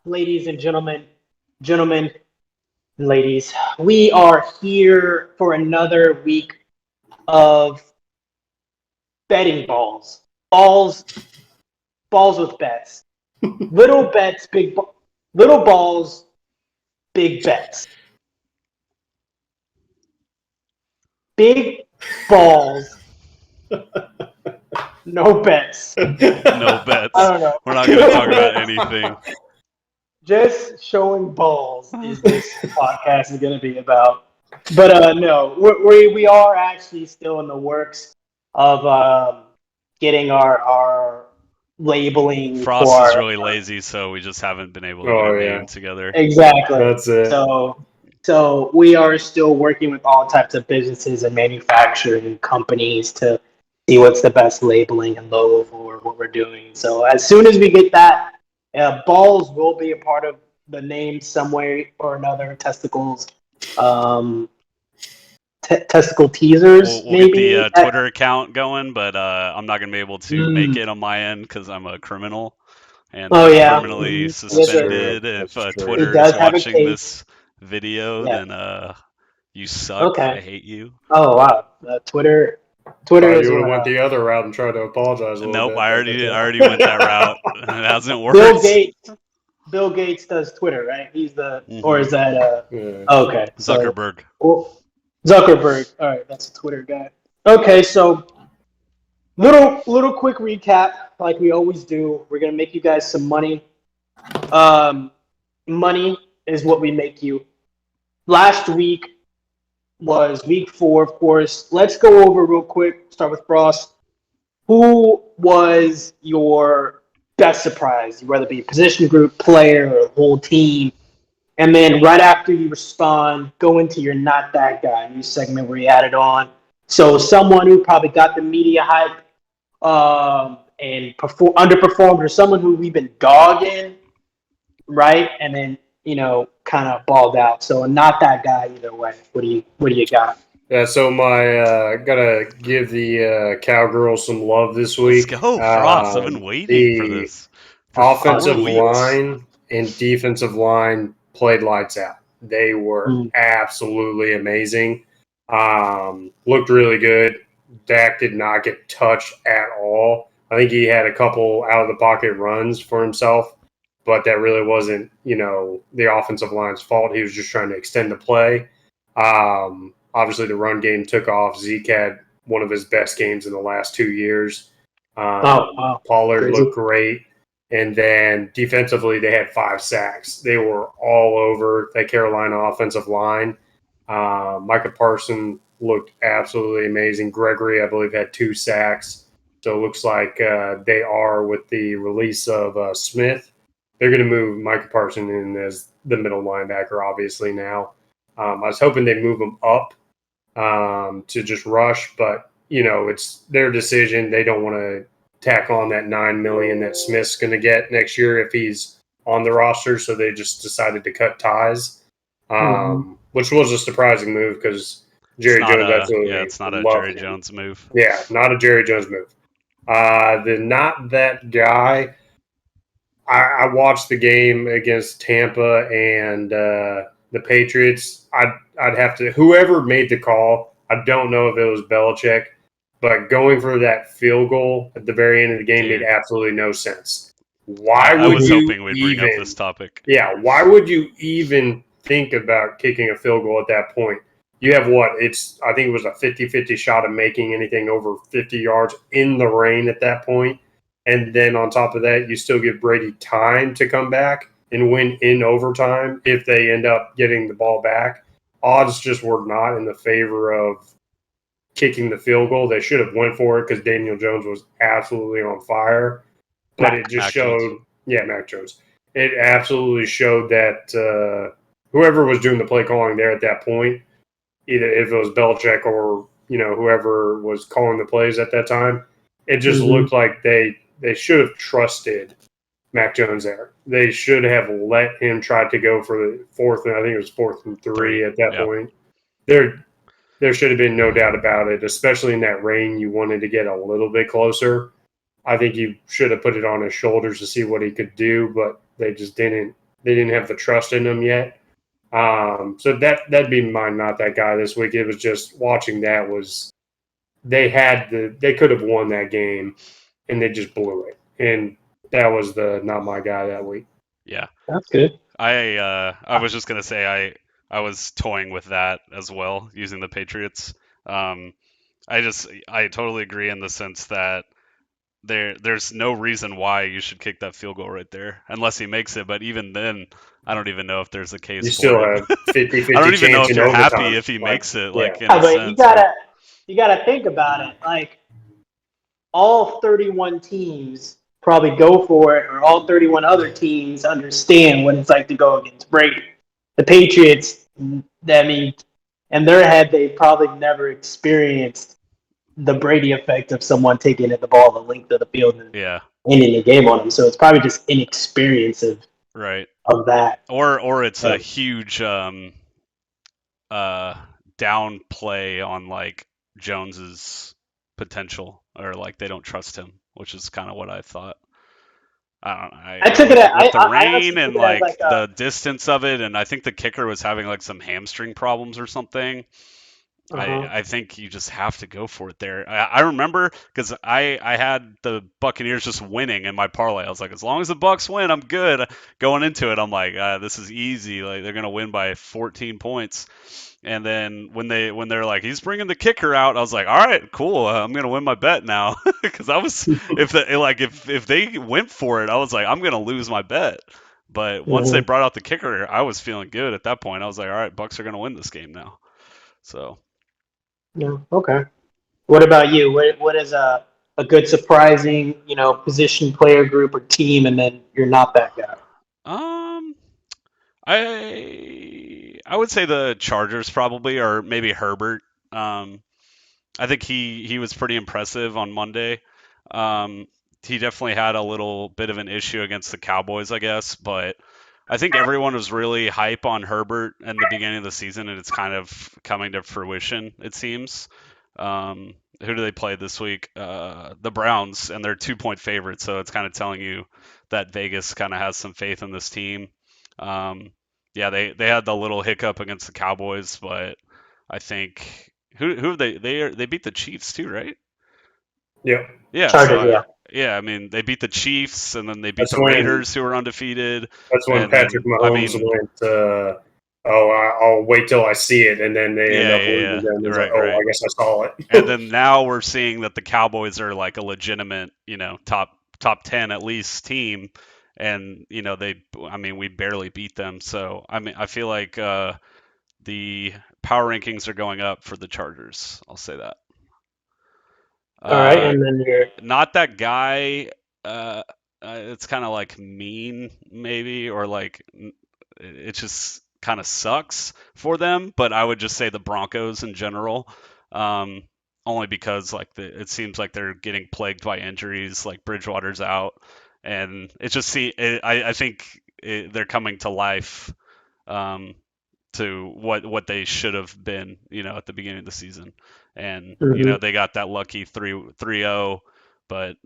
ladies and gentlemen and ladies. We are here for another week of betting balls. Balls, balls with bets. Little bets, little balls, big bets. Big balls, no bets. No bets. I don't know. We're not going to talk about anything. Just showing balls is this podcast is going to be about. But no, we are actually still in the works of getting our labeling Frost for is our, really lazy, so we just haven't been able to get a name together. exactly. That's it. So we are still working with all types of businesses and manufacturing companies to see what's the best labeling and logo for what we're doing. So as soon as we get that, balls will be a part of the name some way or another. Testicles, testicle teasers, We'll maybe. get the Twitter account going, but I'm not going to be able to make it on my end because I'm a criminal and criminally suspended. If Twitter is watching this video, then you suck. Okay. I hate you. Oh wow, Twitter is you would have went the other route and tried to apologize a little Nope, bit. I already went that route. It hasn't worked. Bill Gates does Twitter, right? He's the or is that okay? Zuckerberg. Zuckerberg. All right, that's a Twitter guy. Okay, so little quick recap, like we always do. We're gonna make you guys some money. Money is what we make you. Last week was week 4, of course. Let's go over real quick. Start with Frost. Who was your best surprise, whether it be a position group, player, or whole team? And then right after you respond, go into your not that guy, new segment where you add it on. So someone who probably got the media hype and underperformed, or someone who we've been dogging, right? And then kind of balled out. So not that guy either way. What do you got? Yeah, so my gotta give the Cowgirls some love this week. Let's go, Frost. I've been waiting for this. Offensive line and defensive line played lights out. They were absolutely amazing. Looked really good. Dak did not get touched at all. I think he had a couple out of the pocket runs for himself, but that really wasn't, the offensive line's fault. He was just trying to extend the play. Obviously, the run game took off. Zeke had one of his best games in the last 2 years. Pollard looked great. And then defensively, they had 5 sacks. They were all over that Carolina offensive line. Micah Parsons looked absolutely amazing. Gregory, I believe, had 2 sacks. So it looks like they are, with the release of Smith, they're going to move Micah Parsons in as the middle linebacker, obviously, now. I was hoping they'd move him up to just rush, but, it's their decision. They don't want to tack on that $9 million that Smith's going to get next year if he's on the roster, so they just decided to cut ties, which was a surprising move because Jerry Jones absolutely it's not a Jerry Jones move. Yeah, not a Jerry Jones move. The not that guy, I watched the game against Tampa and the Patriots. I'd have to, whoever made the call, I don't know if it was Belichick, but going for that field goal at the very end of the game made absolutely no sense. I was hoping we'd bring up this topic. Yeah, why would you even think about kicking a field goal at that point? You have I think it was a 50-50 shot of making anything over 50 yards in the rain at that point. And then on top of that, you still give Brady time to come back and win in overtime if they end up getting the ball back. Odds just were not in the favor of kicking the field goal. They should have went for it because Daniel Jones was absolutely on fire. But it just showed – Mac Jones. It absolutely showed that whoever was doing the play calling there at that point, either if it was Belichick or, whoever was calling the plays at that time, it just looked like they should have trusted Mac Jones there. They should have let him try to go for the 4th, and I think it was 4th and 3 at that point. There should have been no doubt about it, especially in that rain. You wanted to get a little bit closer. I think you should have put it on his shoulders to see what he could do, but they just didn't they didn't have the trust in him yet. So that'd be my not that guy this week. It was just watching that was they could have won that game and they just blew it. And that was the not my guy that week. Yeah. That's good. I was just gonna say I was toying with that as well, using the Patriots. I totally agree in the sense that there's no reason why you should kick that field goal right there unless he makes it. But even then, I don't even know if there's a case You for still it. have 50-50 I don't even know chance if in you're overtime. happy if he makes it. Like, in Yeah, a but sense, you gotta think about it. Like, all 31 teams probably go for it, or all 31 other teams understand what it's like to go against Brady. The Patriots, I mean, in their head, they probably never experienced the Brady effect of someone taking the ball the length of the field and ending the game on them. So it's probably just inexperience of that. Or it's a huge downplay on like Jones's potential, or like they don't trust him, which is kind of what I thought. I took it with the rain and like the distance of it, and I think the kicker was having like some hamstring problems or something. I think you just have to go for it there. I remember because I had the Buccaneers just winning in my parlay. I was like, as long as the Bucs win, I'm good. Going into it, I'm like, this is easy. Like they're gonna win by 14 points. And then when they're like, he's bringing the kicker out, I was like, all right, cool. I'm gonna win my bet now because I was if they went for it, I was like, I'm gonna lose my bet. But once they brought out the kicker, I was feeling good at that point. I was like, all right, Bucs are gonna win this game now. So. Yeah. Okay. What about you? What is a good surprising, position player group or team, and then you're not that guy? I would say the Chargers probably, or maybe Herbert. I think he was pretty impressive on Monday. He definitely had a little bit of an issue against the Cowboys, I guess, but I think everyone was really hype on Herbert in the beginning of the season, and it's kind of coming to fruition, it seems. Who do they play this week? The Browns, and they're 2-point favorites, so it's kind of telling you that Vegas kind of has some faith in this team. Yeah, they had the little hiccup against the Cowboys, but I think who have they beat the Chiefs too, right? Yeah. Yeah. Chargers, yeah. I mean, they beat the Chiefs, and then they beat the Raiders, who were undefeated. That's when Patrick Mahomes went. I'll wait till I see it, and then they end up losing. Right. I guess I saw it. And then now we're seeing that the Cowboys are like a legitimate, top 10 at least team, and we barely beat them. So I feel like the power rankings are going up for the Chargers. I'll say that. All right, and then you're not that guy. It's kind of like mean, maybe, or like it just kind of sucks for them. But I would just say the Broncos in general, only because like it seems like they're getting plagued by injuries. Like Bridgewater's out, and it just I think they're coming to life. To what they should have been, at the beginning of the season. And, they got that lucky 3-0, but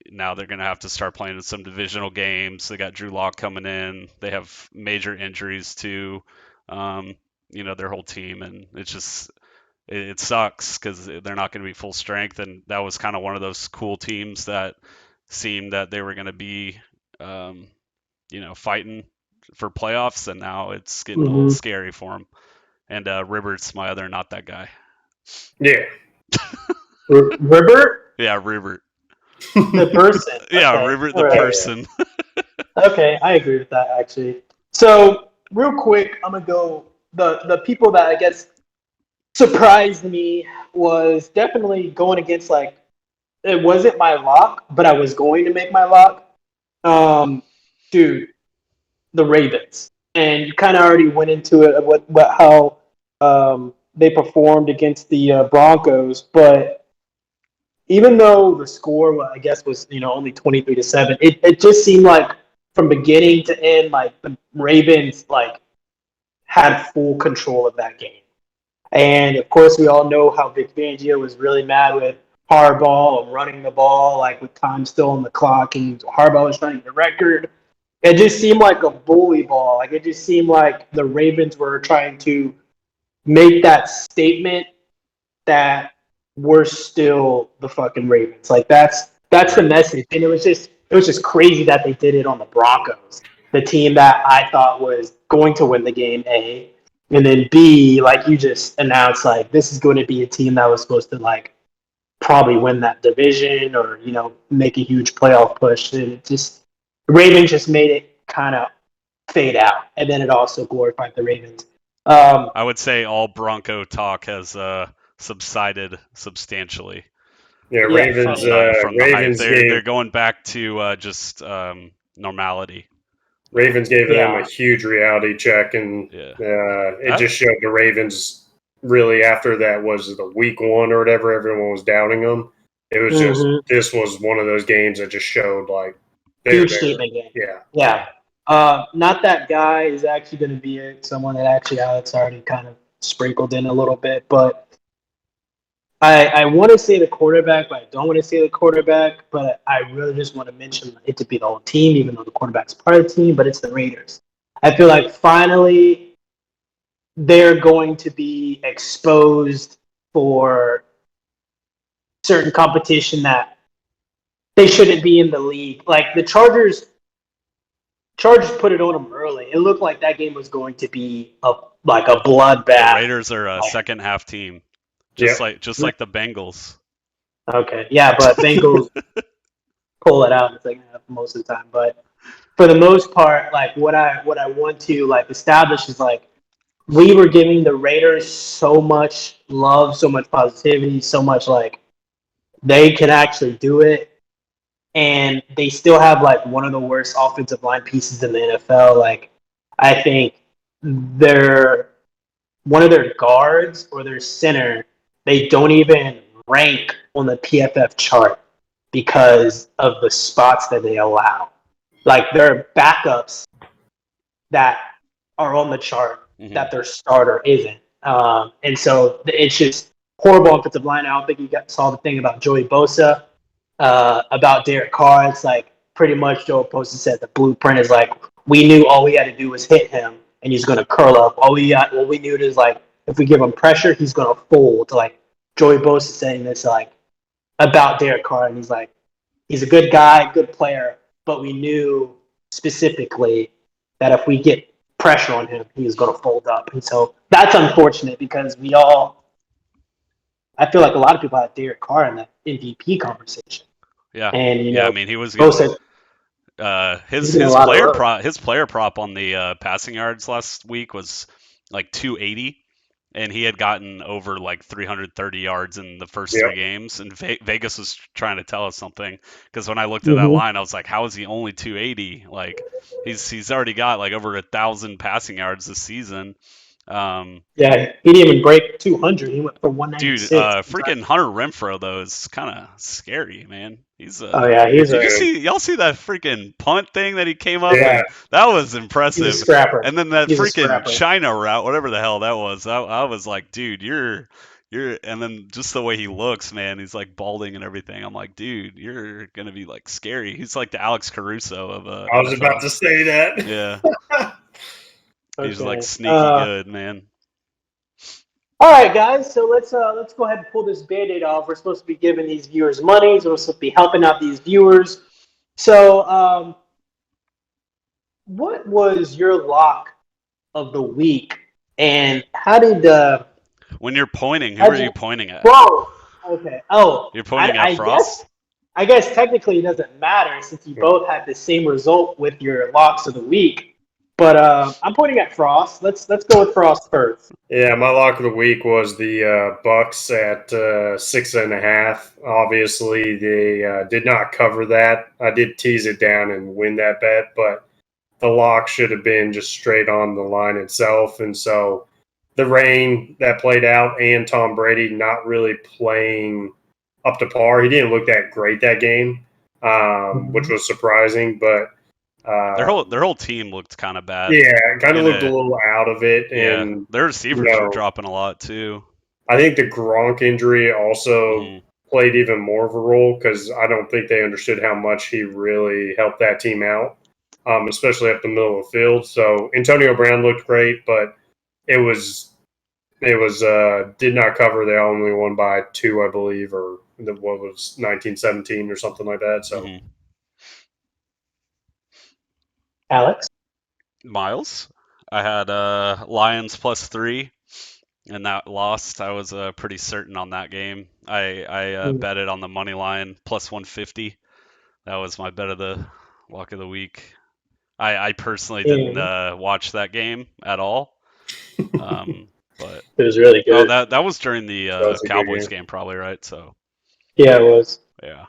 now they're going to have to start playing in some divisional games. They got Drew Lock coming in. They have major injuries to, their whole team. And it's just, it sucks because they're not going to be full strength. And that was kind of one of those cool teams that seemed that they were going to be, fighting for playoffs, and now it's getting a little scary for him. And Ribbert's my other not that guy. Yeah. Ribbert? Yeah, Ribbert. The person. Yeah, okay. Ribbert the person. Okay, I agree with that actually. So real quick, I'm gonna go the people that I guess surprised me was definitely going against it wasn't my lock, but I was going to make my lock. Dude, the Ravens, and you kind of already went into it how they performed against the Broncos, but even though the score, I guess, was only 23-7, it just seemed like from beginning to end, like the Ravens had full control of that game. And of course, we all know how Vic Fangio was really mad with Harbaugh and running the ball with time still on the clock, and Harbaugh was trying to get the record. It just seemed like a bully ball. Like it just seemed like the Ravens were trying to make that statement that we're still the fucking Ravens. Like that's the message. And it was just crazy that they did it on the Broncos, the team that I thought was going to win the game, A. And then B, like you just announced, like this is going to be a team that was supposed to like probably win that division or, make a huge playoff push. And it just Ravens just made it kind of fade out. And then it also glorified the Ravens. I would say all Bronco talk has subsided substantially. Yeah, Ravens. From the Ravens hype. They're going back to just normality. Ravens gave them a huge reality check, and it just showed the Ravens really after that was the week one or whatever. Everyone was doubting them. It was just this was one of those games that just showed like huge statement game. Yeah. Not that guy is actually going to be someone that actually Alex already kind of sprinkled in a little bit, but I want to say the quarterback, but I don't want to say the quarterback, but I really just want to mention it to be the whole team, even though the quarterback's part of the team, but it's the Raiders. I feel like finally they're going to be exposed for certain competition that they shouldn't be in the league. Like the Chargers put it on them early. It looked like that game was going to be a bloodbath. The Raiders are a second half team, just like the Bengals. Okay, yeah, but Bengals pull it out in the second half most of the time. But for the most part, like what I want to like establish is like we were giving the Raiders so much love, so much positivity, so much like they can actually do it. And they still have like one of the worst offensive line pieces in the NFL. Like I think one of their guards or their center, they don't even rank on the PFF chart because of the spots that they allow. Like there are backups that are on the chart that their starter isn't. And so it's just horrible offensive line. I don't think you saw the thing about Joey Bosa. About Derek Carr, it's like pretty much Joe Bosa said the blueprint is like we knew all we had to do was hit him and he's going to curl up. What we knew is like if we give him pressure, he's going to fold. Like Joey Bosa saying this like about Derek Carr, and he's like he's a good guy, good player, but we knew specifically that if we get pressure on him, he was going to fold up. And so that's unfortunate because I feel like a lot of people had Derek Carr in that MVP conversation. Yeah, and I mean he was good. His player prop on the passing yards last week was like 280, and he had gotten over like 330 yards in the first 3 games. And Vegas was trying to tell us something because when I looked at that line, I was like, how is he only 280? Like he's already got like over 1,000 passing yards this season. He didn't even break 200. He went for 196. Dude, freaking Hunter Renfrow though is kind of scary, man. He's y'all see that freaking punt thing that he came up with? That was impressive. He's a scrapper. And then that freaking China route, whatever the hell that was. I was like, dude, you're and then just the way he looks, man, he's like balding and everything. I'm like, dude, you're gonna be like scary. He's like the Alex Caruso of I was about to say that. Yeah. He's like sneaky good, man. All right, guys. So let's go ahead and pull this Band-Aid off. We're supposed to be giving these viewers money. So we're supposed to be helping out these viewers. So, what was your lock of the week, and how did when you're pointing, who are you pointing at? Whoa. Okay. Oh, you're pointing at Frost. I guess technically it doesn't matter since you both had the same result with your locks of the week. But I'm pointing at Frost. Let's go with Frost first. Yeah, my lock of the week was the Bucks at 6.5. Obviously, they did not cover that. I did tease it down and win that bet, but the lock should have been just straight on the line itself. And so the rain that played out and Tom Brady not really playing up to par. He didn't look that great that game, which was surprising, but their whole team looked kind of bad. Yeah, it kind of looked a little out of it. And their receivers were dropping a lot too. I think the Gronk injury also played even more of a role because I don't think they understood how much he really helped that team out. especially up the middle of the field. So Antonio Brown looked great, but it was did not cover. They only won by 2, I believe, or what was 19-17 or something like that. So, Alex, Miles, I had Lions +3, and that lost. I was pretty certain on that game. I betted on the money line +150. That was my bet of the lock of the week. I personally didn't watch that game at all. But it was really good. Oh, that was during the Cowboys game, probably, right? So yeah, it was. Yeah.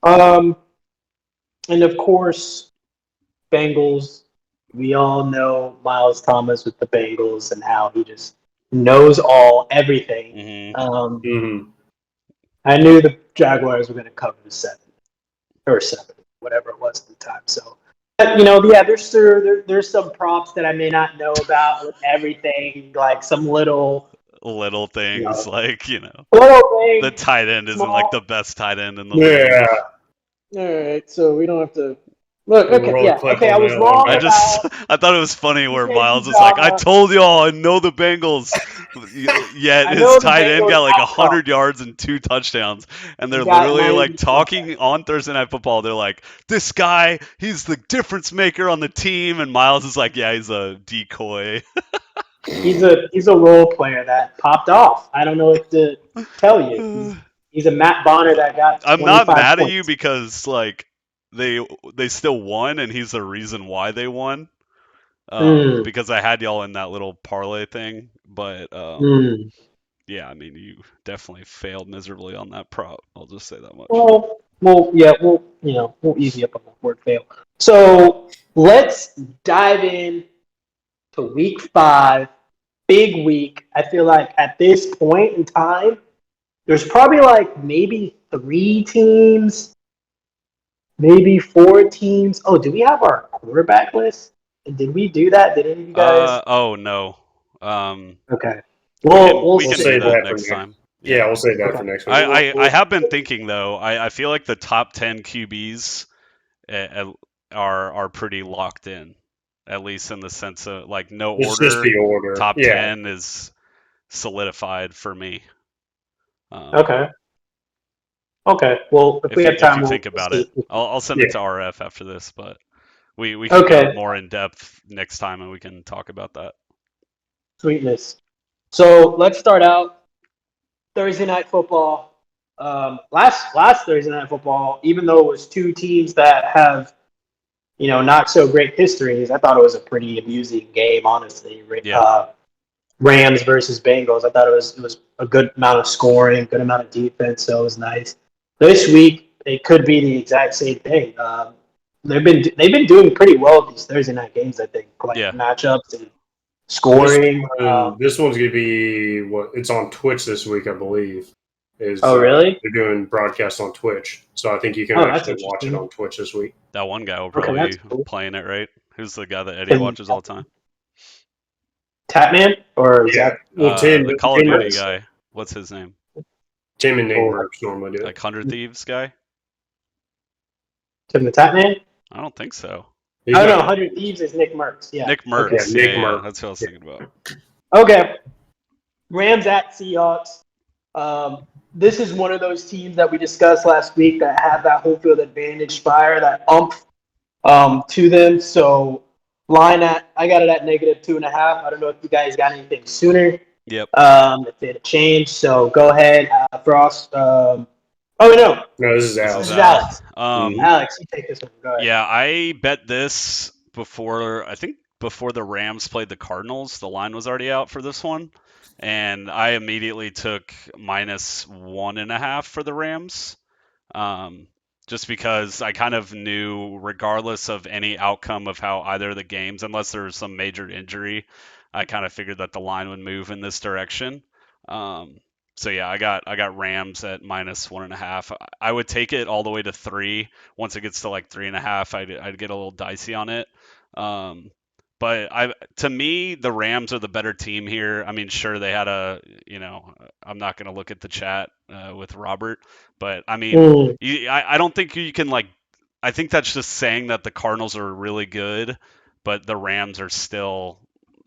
And of course, Bengals. We all know Miles Thomas with the Bengals and how he just knows everything. I knew the Jaguars were going to cover the 7, whatever it was at the time. So, there's some props that I may not know about with everything, like some little things, like little things. The tight end isn't like the best tight end in the league. All right, so we don't have to. Look, okay, I was wrong. I thought it was funny where Miles was like, "I told y'all, I know the Bengals," yet his tight end got like 100 yards and 2 touchdowns, and they're literally like talking on Thursday Night Football. They're like, "This guy, he's the difference maker on the team," and Miles is like, "Yeah, he's a decoy." He's a role player that popped off. I don't know what to tell you. He's a Matt Bonner that got. I'm not mad at you because like they still won, and he's the reason why they won. Because I had y'all in that little parlay thing, but yeah, I mean, you definitely failed miserably on that prop. I'll just say that much. We'll easy up on the word fail. So let's dive in to week 5, big week. I feel like at this point in time, there's probably like maybe 3 teams, maybe 4 teams. Oh, do we have our quarterback list? Did we do that? Did any of you guys? Oh no. Okay. We can say that next time. Yeah, we'll say that for next week. I have been thinking though. I feel like the top 10 QBs are pretty locked in, at least in the sense of like no order. It's just the order. Top 10 is solidified for me. Okay. Well, if we have time, we'll think about it. I'll send it to RF after this, but we can go more in depth next time, and we can talk about that. Sweetness. So let's start out Thursday Night Football. Last Thursday Night Football, even though it was 2 teams that have, not so great histories, I thought it was a pretty amusing game, honestly. Rams versus Bengals. I thought it was a good amount of scoring, good amount of defense, so it was nice. This week it could be the exact same thing. They've been doing pretty well with these Thursday night games, I think, matchups and scoring. This one's gonna be it's on Twitch this week, I believe. Really? They're doing broadcasts on Twitch, so I think you can actually watch it on Twitch this week. That one guy will probably be playing it, right? Who's the guy that Eddie watches all the time? Tatman or the Call of Duty guy. What's his name? Tim and Nate Merckx normally do it. Like 100 Thieves guy? Tim the Tatman? I don't think so. No, 100 Thieves is Nick Merckx. Yeah. Nick Merckx. Okay. Nick Merckx. That's what I was thinking about. Okay. Rams at Seahawks. This is one of those teams that we discussed last week that have that home field advantage fire, that to them. So I got it at -2.5. I don't know if you guys got anything sooner. Yep. If it had changed. So go ahead, Frost. No, this is Alex. Alex, you take this one. Go ahead. Yeah, I bet this before the Rams played the Cardinals. The line was already out for this one. And I immediately took -1.5 for the Rams. Just because I kind of knew, regardless of any outcome of how either of the games, unless there was some major injury, I kind of figured that the line would move in this direction. So yeah, I got Rams at -1.5. I would take it all the way to 3. Once it gets to like 3.5, I'd get a little dicey on it. But to me, the Rams are the better team here. I mean, sure, they had I'm not going to look at the chat with Robert, but I mean, I don't think you can like I think that's just saying that the Cardinals are really good, but the Rams are still,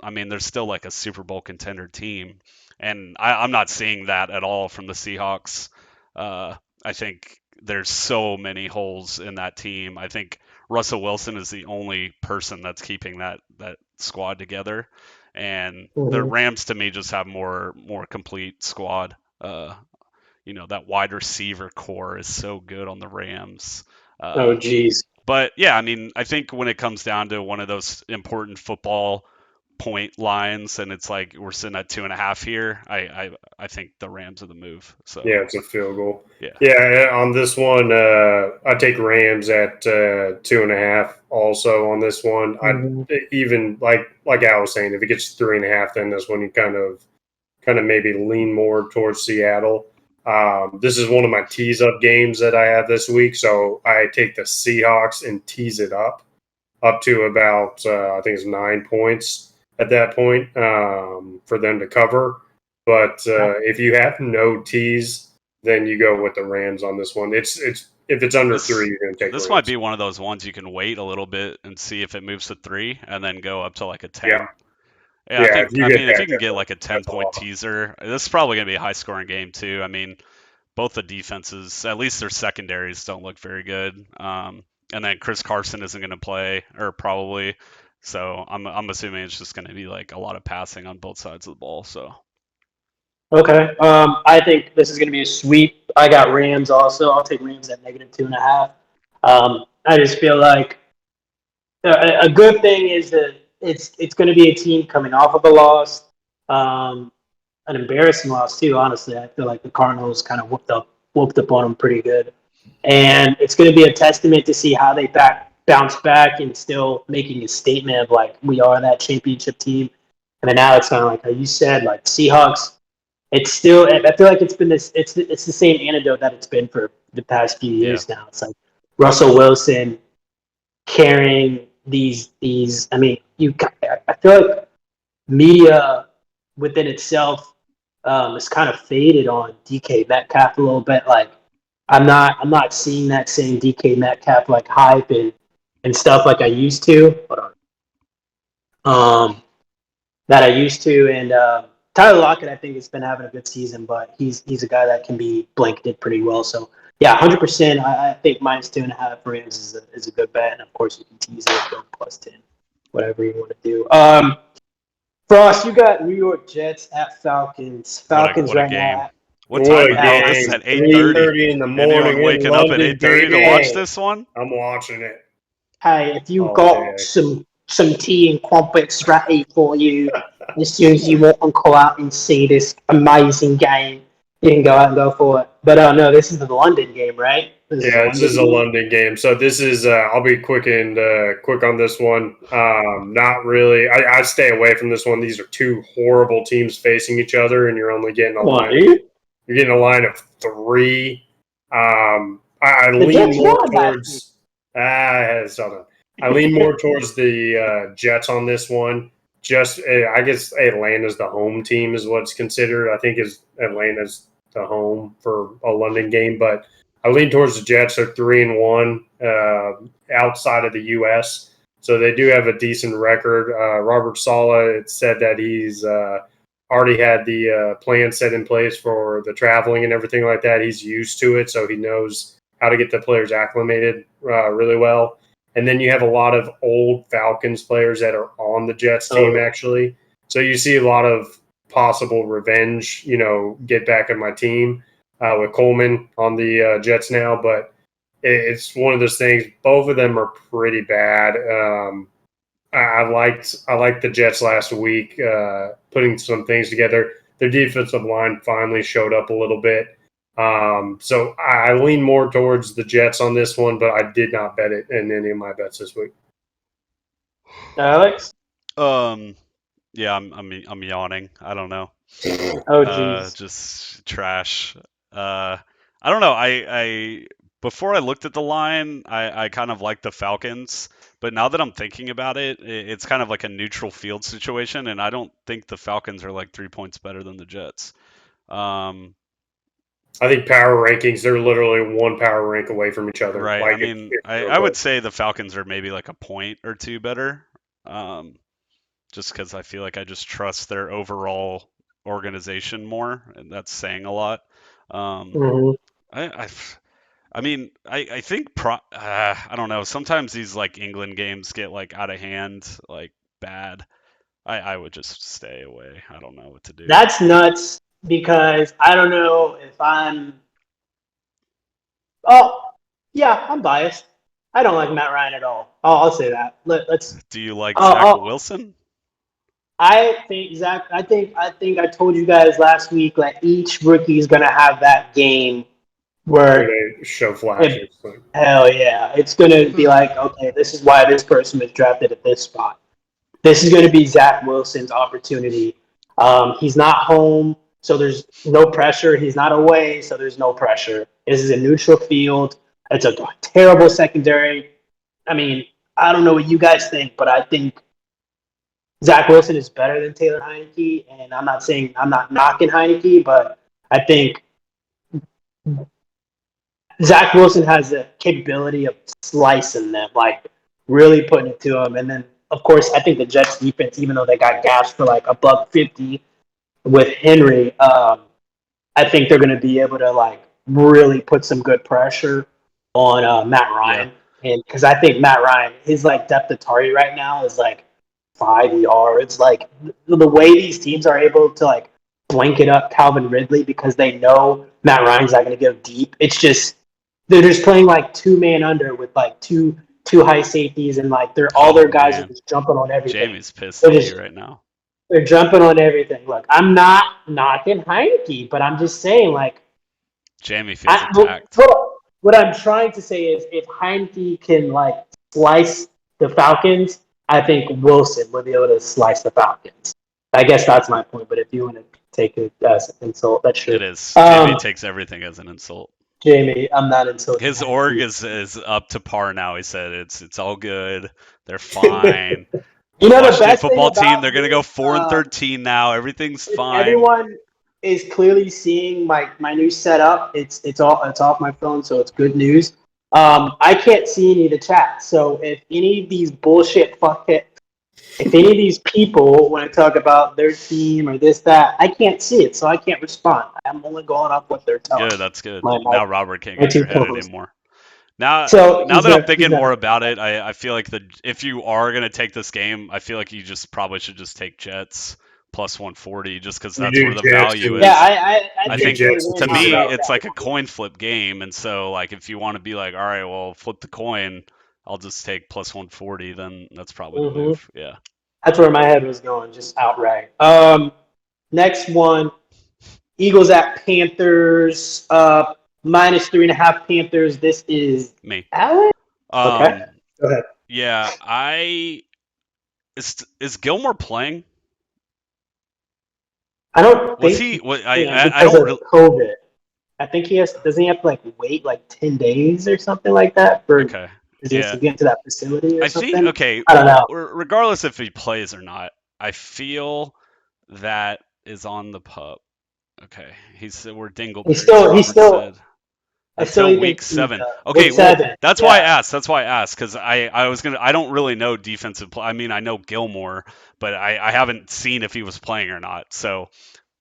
I mean, they're still like a Super Bowl contender team. And I'm not seeing that at all from the Seahawks. I think there's so many holes in that team. I think Russell Wilson is the only person that's keeping that squad together. And the Rams to me just have more complete squad. That wide receiver core is so good on the Rams. Geez. But yeah, I mean, I think when it comes down to one of those important football point lines, and it's like we're sitting at 2.5 here, I think the Rams are the move. So yeah, it's a field goal. Yeah. Yeah, on this one, I take Rams at 2.5. Also on this one, I even like Al was saying, if it gets 3.5, then this one you kind of maybe lean more towards Seattle. This is one of my tease up games that I have this week, so I take the Seahawks and tease it up to about I think it's 9 points at that point for them to cover. But if you have no tease, then you go with the Rams on this one. It's if it's under 3, you're going to take. This might be one of those ones you can wait a little bit and see if it moves to 3, and then go up to like a 10. Yeah, I think. If you can get like a 10-point teaser, this is probably going to be a high-scoring game too. I mean, both the defenses, at least their secondaries, don't look very good. And then Chris Carson isn't going to play, or probably. So I'm assuming it's just going to be like a lot of passing on both sides of the ball. So. Okay. I think this is going to be a sweep. I got Rams also. I'll take Rams at -2.5. I just feel like a good thing is that it's going to be a team coming off of a loss, an embarrassing loss too. Honestly, I feel like the Cardinals kind of whooped up on them pretty good, and it's going to be a testament to see how they bounce back and still making a statement of like we are that championship team. And then now it's kind of like how you said, like Seahawks. It's still. I feel like it's been this. It's the same antidote that it's been for the past few years now. It's like Russell Wilson carrying these. I mean, I feel like media within itself is kind of faded on DK Metcalf a little bit. Like I'm not seeing that same DK Metcalf like hype and stuff like I used to. Hold on. That I used to, and Tyler Lockett I think has been having a good season, but he's a guy that can be blanketed pretty well. So yeah, 100%. I think -2.5 Rams is a good bet, and of course you can tease it go +10, whatever you want to do. Frost, you got New York Jets at Falcons. Falcons what a right game. now. What time? This is at 8:30 in the morning. Anyone waking up at 8:30 to watch this one? I'm watching it. Hey, if you've got some tea and crumpets ready for you, as soon as you want to go out and see this amazing game, you can go out and go for it. But no, this is the London game, right? This is a London game. So this is. I'll be quick on this one. Not really. I stay away from this one. These are two horrible teams facing each other, and you're only getting a line. You're getting a line of 3. I lean more towards. I lean more towards the Jets on this one. I guess Atlanta's the home team is what's considered. I think Atlanta's the home for a London game, but I lean towards the Jets. They're 3-1 outside of the U.S., so they do have a decent record. Robert Saleh, it said that he's already had the plan set in place for the traveling and everything like that. He's used to it, so he knows how to get the players acclimated really well. And then you have a lot of old Falcons players that are on the Jets team, actually. So you see a lot of possible revenge, get back at my team with Coleman on the Jets now. But it's one of those things. Both of them are pretty bad. I liked the Jets last week, putting some things together. Their defensive line finally showed up a little bit. So I lean more towards the Jets on this one, but I did not bet it in any of my bets this week. Alex? Yeah, I'm yawning. I don't know. Oh jeez. Just trash. I don't know. I before I looked at the line, I kind of liked the Falcons, but now that I'm thinking about it, it's kind of like a neutral field situation, and I don't think the Falcons are like 3 points better than the Jets. I think power rankings, they're literally one power rank away from each other. Right. Like I mean, I would say the Falcons are maybe like a point or two better, just because I feel like I just trust their overall organization more, and that's saying a lot. Mhm. I, I mean, I think I don't know. Sometimes these like England games get like out of hand, like bad. I would just stay away. I don't know what to do. That's nuts because I don't know if I'm. Oh, yeah, I'm biased. I don't like Matt Ryan at all. I'll say that. Let's. Do you like Zach Wilson? I think Zach. I think I told you guys last week. Like each rookie is gonna have that game where they show flashes. Hell yeah, it's gonna be like, okay, this is why this person was drafted at this spot. This is gonna be Zach Wilson's opportunity. He's not home, so there's no pressure. He's not away, so there's no pressure. This is a neutral field. It's a terrible secondary. I mean, I don't know what you guys think, but I think Zach Wilson is better than Taylor Heineke, and I'm not knocking Heineke, but I think Zach Wilson has the capability of slicing them, like really putting it to them. And then, of course, I think the Jets defense, even though they got gashed for like $150 with Henry, I think they're going to be able to like really put some good pressure on Matt Ryan. Yeah. And because I think Matt Ryan, his like depth of target right now is like 5 yards. Like the way these teams are able to like blanket up Calvin Ridley because they know Matt Ryan's not going to go deep. It's just they're just playing like 2-man under with like two high safeties and like all their guys are just jumping on everything. Jamie's pissed at you right now. They're jumping on everything. Look, I'm not knocking Heineke, but I'm just saying like Jamie feels attacked. What I'm trying to say is if Heineke can like slice the Falcons, I think Wilson will be able to slice the Falcons. I guess that's my point. But if you want to take it as an insult, that's true. It is. Jamie takes everything as an insult. Jamie, I'm not insulting. His org is up to par now. He said it's all good. They're fine. You know, Washington the best football team. They're gonna go 4-13 now. Everything's fine. Everyone is clearly seeing my new setup. It's off my phone, so it's good news. I can't see any of the chat. So if any of these bullshit if any of these people want to talk about their team or this, that, I can't see it, so I can't respond. I'm only going off what they're telling. Good, that's good. Now Robert can't get your head anymore. Now that I'm thinking more about it, I feel like if you are going to take this game, I feel like you just probably should just take Jets plus 140 just because that's where the value is. Yeah, I think to me, it's like a coin flip game. And so like if you want to be like, all right, well, flip the coin, I'll just take plus 140, then that's probably the move. Yeah. That's where my head was going, just outright. Next one, Eagles at Panthers. Minus 3.5 Panthers. This is me. Alex? Okay. Go ahead. Yeah, is Gilmore playing? I don't think he. I don't really. COVID. I think he has. Doesn't he have to like wait like 10 days or something like that for? Okay. To get into that facility or something? I think I don't know. Regardless if he plays or not, I feel that is on the pup. Okay, we're Dingleberry. He's still. Until week 7. Okay, week 7. Well, that's why I asked. That's why I asked because I don't really know defensive play. I mean, I know Gilmore, but I haven't seen if he was playing or not. So,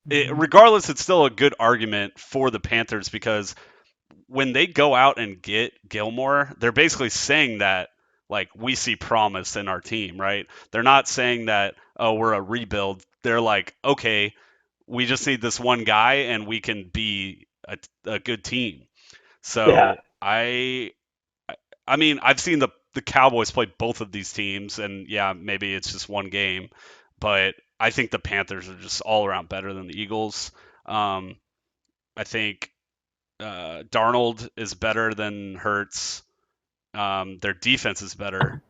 regardless, it's still a good argument for the Panthers because when they go out and get Gilmore, they're basically saying that like we see promise in our team, right? They're not saying that we're a rebuild. They're like, okay, we just need this one guy and we can be a good team. So yeah. I mean, I've seen the Cowboys play both of these teams, and yeah, maybe it's just one game, but I think the Panthers are just all around better than the Eagles. I think Darnold is better than Hurts. Their defense is better,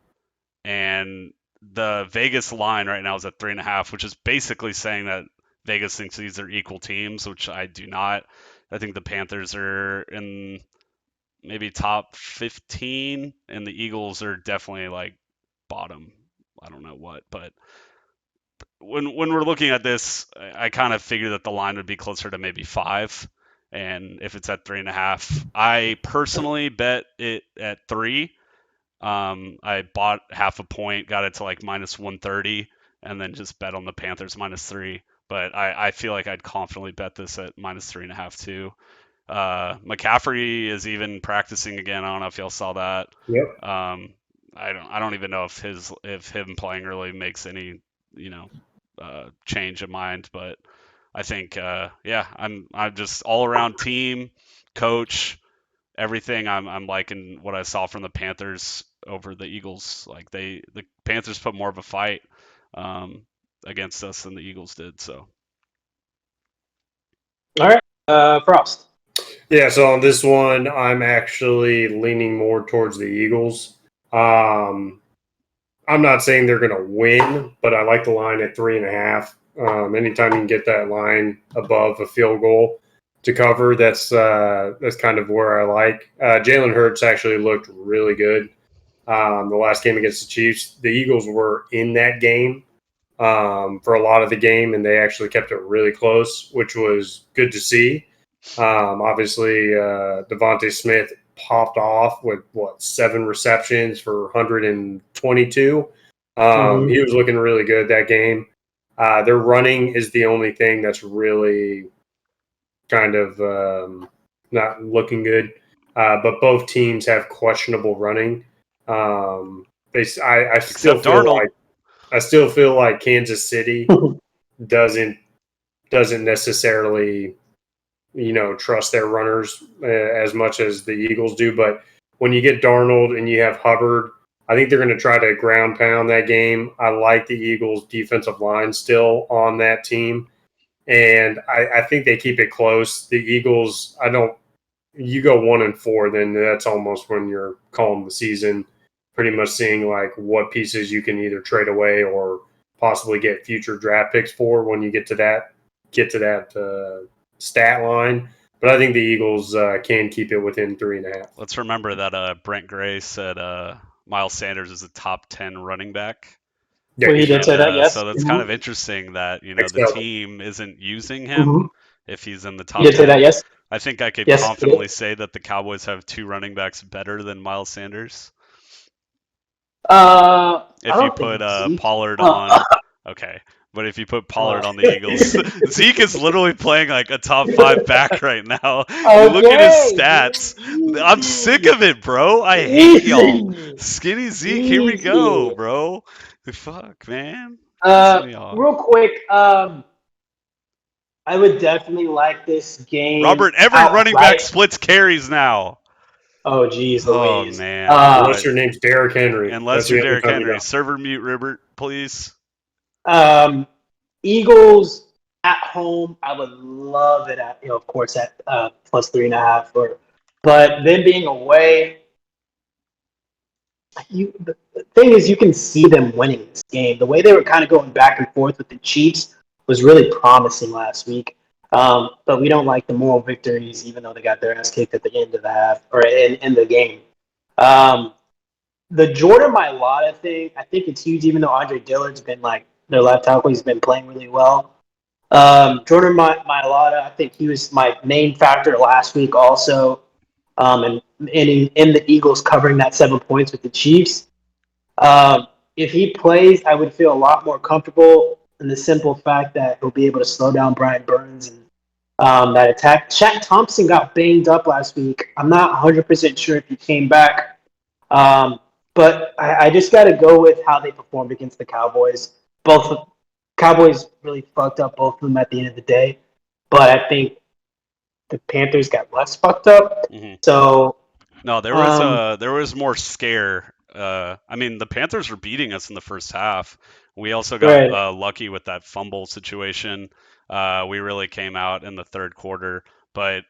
and the Vegas line right now is at 3.5, which is basically saying that Vegas thinks these are equal teams, which I do not. I think the Panthers are in maybe top 15, and the Eagles are definitely like bottom. I don't know what, but when we're looking at this, I kind of figured that the line would be closer to maybe 5. And if it's at 3.5, I personally bet it at 3. I bought half a point, got it to like minus 130, and then just bet on the Panthers minus 3. But I feel like I'd confidently bet this at minus 3.5 too. McCaffrey is even practicing again. I don't know if y'all saw that. Yep. I don't even know if him playing really makes any change of mind, but I think I'm just all around team, coach, everything. I'm liking what I saw from the Panthers over the Eagles. Like the Panthers put more of a fight against us than the Eagles did. So. All right, Frost. Yeah, so on this one, I'm actually leaning more towards the Eagles. I'm not saying they're going to win, but I like the line at 3.5. Anytime you can get that line above a field goal to cover, that's kind of where I like. Jalen Hurts actually looked really good the last game against the Chiefs. The Eagles were in that game for a lot of the game, and they actually kept it really close, which was good to see. Obviously, Devontae Smith popped off with 7 receptions for 122. He was looking really good that game. Their running is the only thing that's really kind of not looking good. But both teams have questionable running. I still feel like Kansas City doesn't necessarily trust their runners as much as the Eagles do. But when you get Darnold and you have Hubbard, I think they're going to try to ground pound that game. I like the Eagles' defensive line still on that team. And I think they keep it close. The Eagles, you go 1-4, then that's almost when you're calling the season, pretty much seeing like what pieces you can either trade away or possibly get future draft picks for when you get to that stat line. But I think the Eagles can keep it within 3.5. Let's remember that Brent Gray said Miles Sanders is a top 10 running back. Yeah, well, he did say that, yes. So that's kind of interesting that the team isn't using him if he's in the top 10. He did say that, yes. I think I could confidently say that the Cowboys have 2 running backs better than Miles Sanders. If you put Pollard on, okay. But if you put Pollard on the Eagles, Zeke is literally playing like a top 5 back right now. You look at his stats. I'm sick of it, bro. I hate y'all. Skinny Zeke, here we go, bro. Fuck, man. Real quick, I would definitely like this game. Robert, every running back splits carries now. Oh, geez, Louise. Oh, man. Unless your name's Derrick Henry. Unless you're Derrick Henry. Server mute, Robert, please. Eagles at home, I would love it at, of course, at plus 3.5. But them being away, the thing is, you can see them winning this game. The way they were kind of going back and forth with the Chiefs was really promising last week. But we don't like the moral victories, even though they got their ass kicked at the end of the half or in the game. The Jordan Mailata thing, I think it's huge, even though Andre Dillard's been like their left tackle. He's been playing really well. Jordan Mailata, I think he was my main factor last week also. And in the Eagles covering that 7 points with the Chiefs. If he plays, I would feel a lot more comfortable in the simple fact that he'll be able to slow down Brian Burns and that attack. Shaq Thompson got banged up last week. I'm not 100% sure if he came back. But I just got to go with how they performed against the Cowboys. Both Cowboys really fucked up both of them at the end of the day. But I think the Panthers got less fucked up. Mm-hmm. So no, there was more scare. I mean, the Panthers were beating us in the first half. We also got lucky with that fumble situation. We really came out in the third quarter, but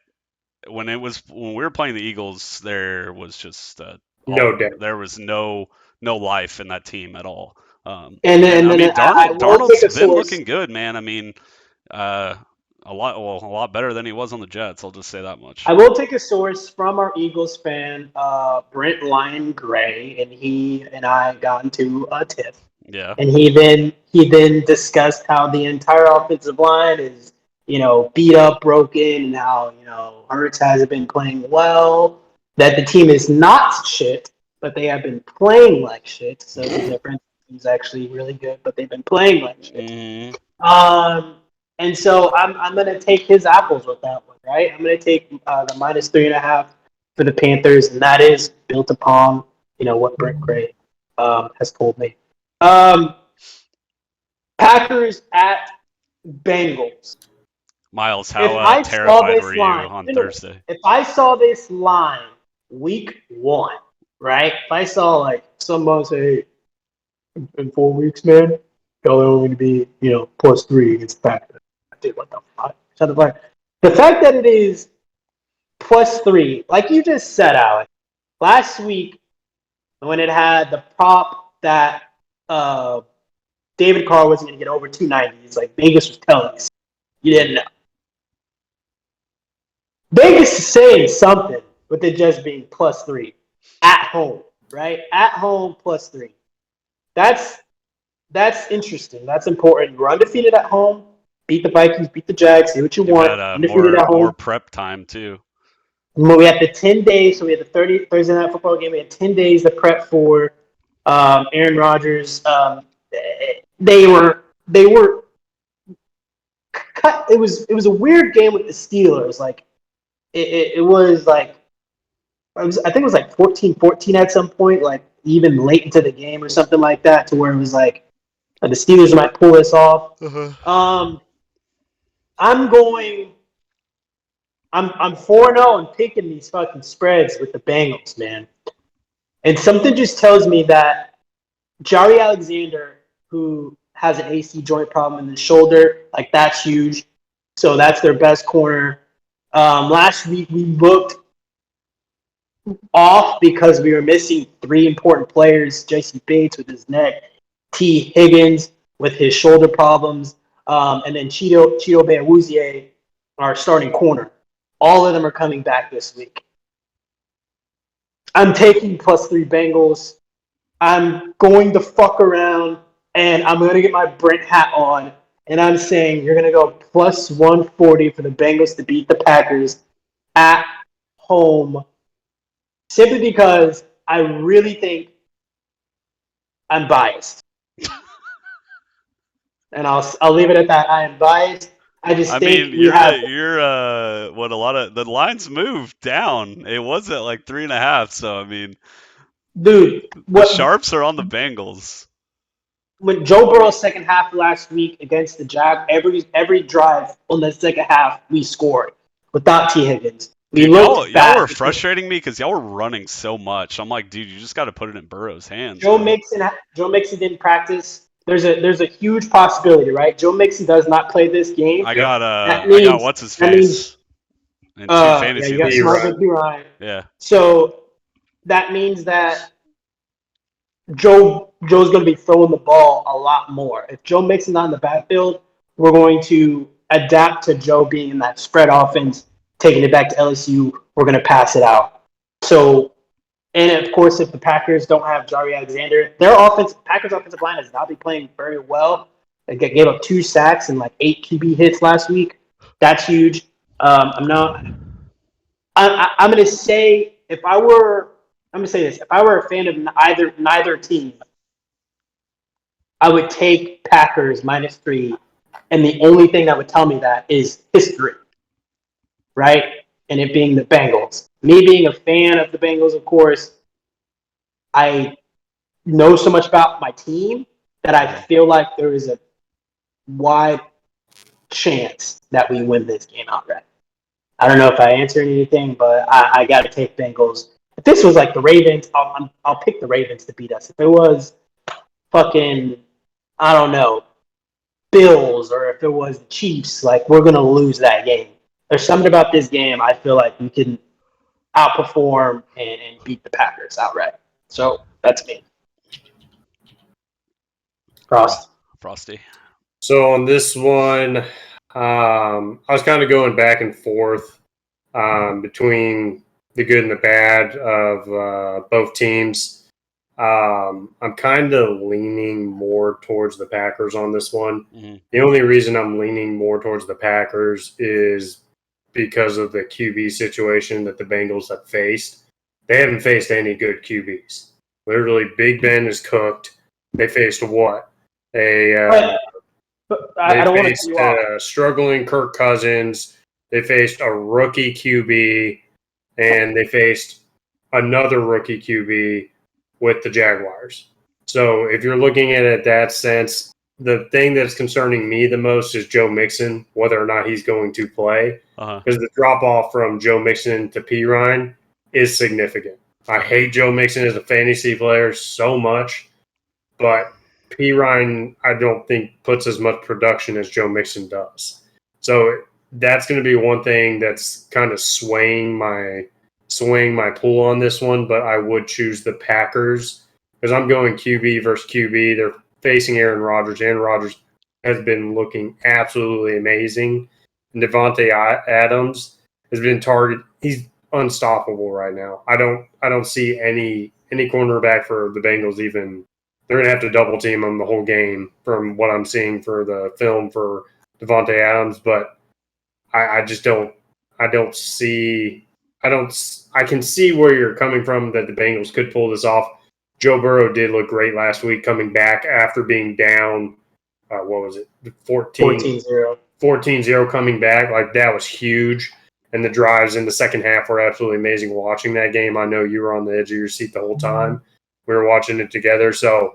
when we were playing the Eagles, there was just there was no life in that team at all. Darnold's been looking good, man. I mean, a lot better than he was on the Jets. I'll just say that much. I will take a source from our Eagles fan, Brent Lion Gray, and he and I got into a tiff. Yeah. And he then discussed how the entire offensive line is beat up, broken, and how, Hurts hasn't been playing well, that the team is not shit, but they have been playing like shit. So it's a difference. He's actually really good, but they've been playing like shit. And so I'm going to take his apples with that one, right? I'm going to take the -3.5 for the Panthers, and that is built upon, what Brent Gray has told me. Packers at Bengals. Miles, how terrified were you on Thursday? If I saw this line week 1, right? If I saw like someone say, in 4 weeks, man, y'all are only going to be, +3 against the Packers. Dude, what the fuck? Shut the fuck. The fact that it is +3, like you just said, Alex, last week when it had the prop that David Carr wasn't going to get over 290, it's like Vegas was telling us. You didn't know. Vegas is saying something with it just being +3 at home, right? At home, +3. That's interesting. That's important. We're undefeated at home. Beat the Vikings, beat the Jags, see what you want. Undefeated at home. More prep time, too. We had the 10 days, so we had the Thursday night football game. We had 10 days to prep for Aaron Rodgers. They were cut. It was a weird game with the Steelers. Like it was like I think it was like 14-14 at some point, like even late into the game or something like that, to where it was like the Steelers might pull this off. I'm 4-0 and picking these fucking spreads with the Bengals, man. And something just tells me that Jari Alexander, who has an AC joint problem in the shoulder, like that's huge. So that's their best corner. Last week we looked off because we were missing 3 important players: J.C. Bates with his neck, T. Higgins with his shoulder problems, and then Chido Beawuzie, our starting corner. All of them are coming back this week. I'm taking +3 Bengals. I'm going to fuck around, and I'm going to get my Brent hat on, and I'm saying you're going to go +140 for the Bengals to beat the Packers at home, simply because I really think I'm biased. And I'll leave it at that. I am biased. I think you're what a lot of the lines moved down. It was at like 3.5. So I mean, dude, the sharps are on the Bengals. When Joe Burrow's second half last week against the Jags, every drive on the second half we scored without T. Higgins. Y'all were frustrating me because y'all were running so much. I'm like, dude, you just got to put it in Burrow's hands. Joe Mixon didn't practice. There's a huge possibility, right? Joe Mixon does not play this game. I got what's his face in 2 fantasy leagues. Ryan. Yeah. So that means that Joe's going to be throwing the ball a lot more. If Joe Mixon's not in the backfield, we're going to adapt to Joe being in that spread offense, taking it back to LSU. We're going to pass it out. So, and of course, if the Packers don't have Jari Alexander, Packers offensive line has not been playing very well. They gave up 2 sacks and like 8 QB hits last week. That's huge. I'm going to say if I were a fan of neither team, I would take Packers -3, and the only thing that would tell me that is history, right? And it being the Bengals. Me being a fan of the Bengals, of course, I know so much about my team that I feel like there is a wide chance that we win this game outright. I don't know if I answered anything, but I got to take Bengals. If this was like the Ravens, I'll pick the Ravens to beat us. If it was fucking, I don't know, Bills, or if it was the Chiefs, like we're going to lose that game. There's something about this game I feel like we can outperform and beat the Packers outright. So that's me. Frosty. So on this one, I was kind of going back and forth between the good and the bad of both teams. I'm kind of leaning more towards the Packers on this one. Mm-hmm. The only reason I'm leaning more towards the Packers is because of the QB situation that the Bengals have faced. They haven't faced any good QBs. Literally, Big Ben is cooked. They faced what? I don't want to cut you off. Struggling Kirk Cousins. They faced a rookie QB, and they faced another rookie QB with the Jaguars. So if you're looking at it that sense, the thing that's concerning me the most is Joe Mixon, whether or not he's going to play. Because the drop-off from Joe Mixon to Pirine is significant. I hate Joe Mixon as a fantasy player so much, but Pirine, I don't think, puts as much production as Joe Mixon does. So that's going to be one thing that's kind of swaying my pool on this one, but I would choose the Packers because I'm going QB versus QB. They're facing Aaron Rodgers. Aaron Rodgers has been looking absolutely amazing. And Devontae Adams has been targeted. He's unstoppable right now. I don't see any cornerback for the Bengals even. They're going to have to double team him the whole game from what I'm seeing for the film for Devontae Adams, but I just don't see. I can see where you're coming from that the Bengals could pull this off. Joe Burrow did look great last week coming back after being down, what was it, 14-0 coming back. Like, that was huge. And the drives in the second half were absolutely amazing watching that game. I know you were on the edge of your seat the whole time. We were watching it together. So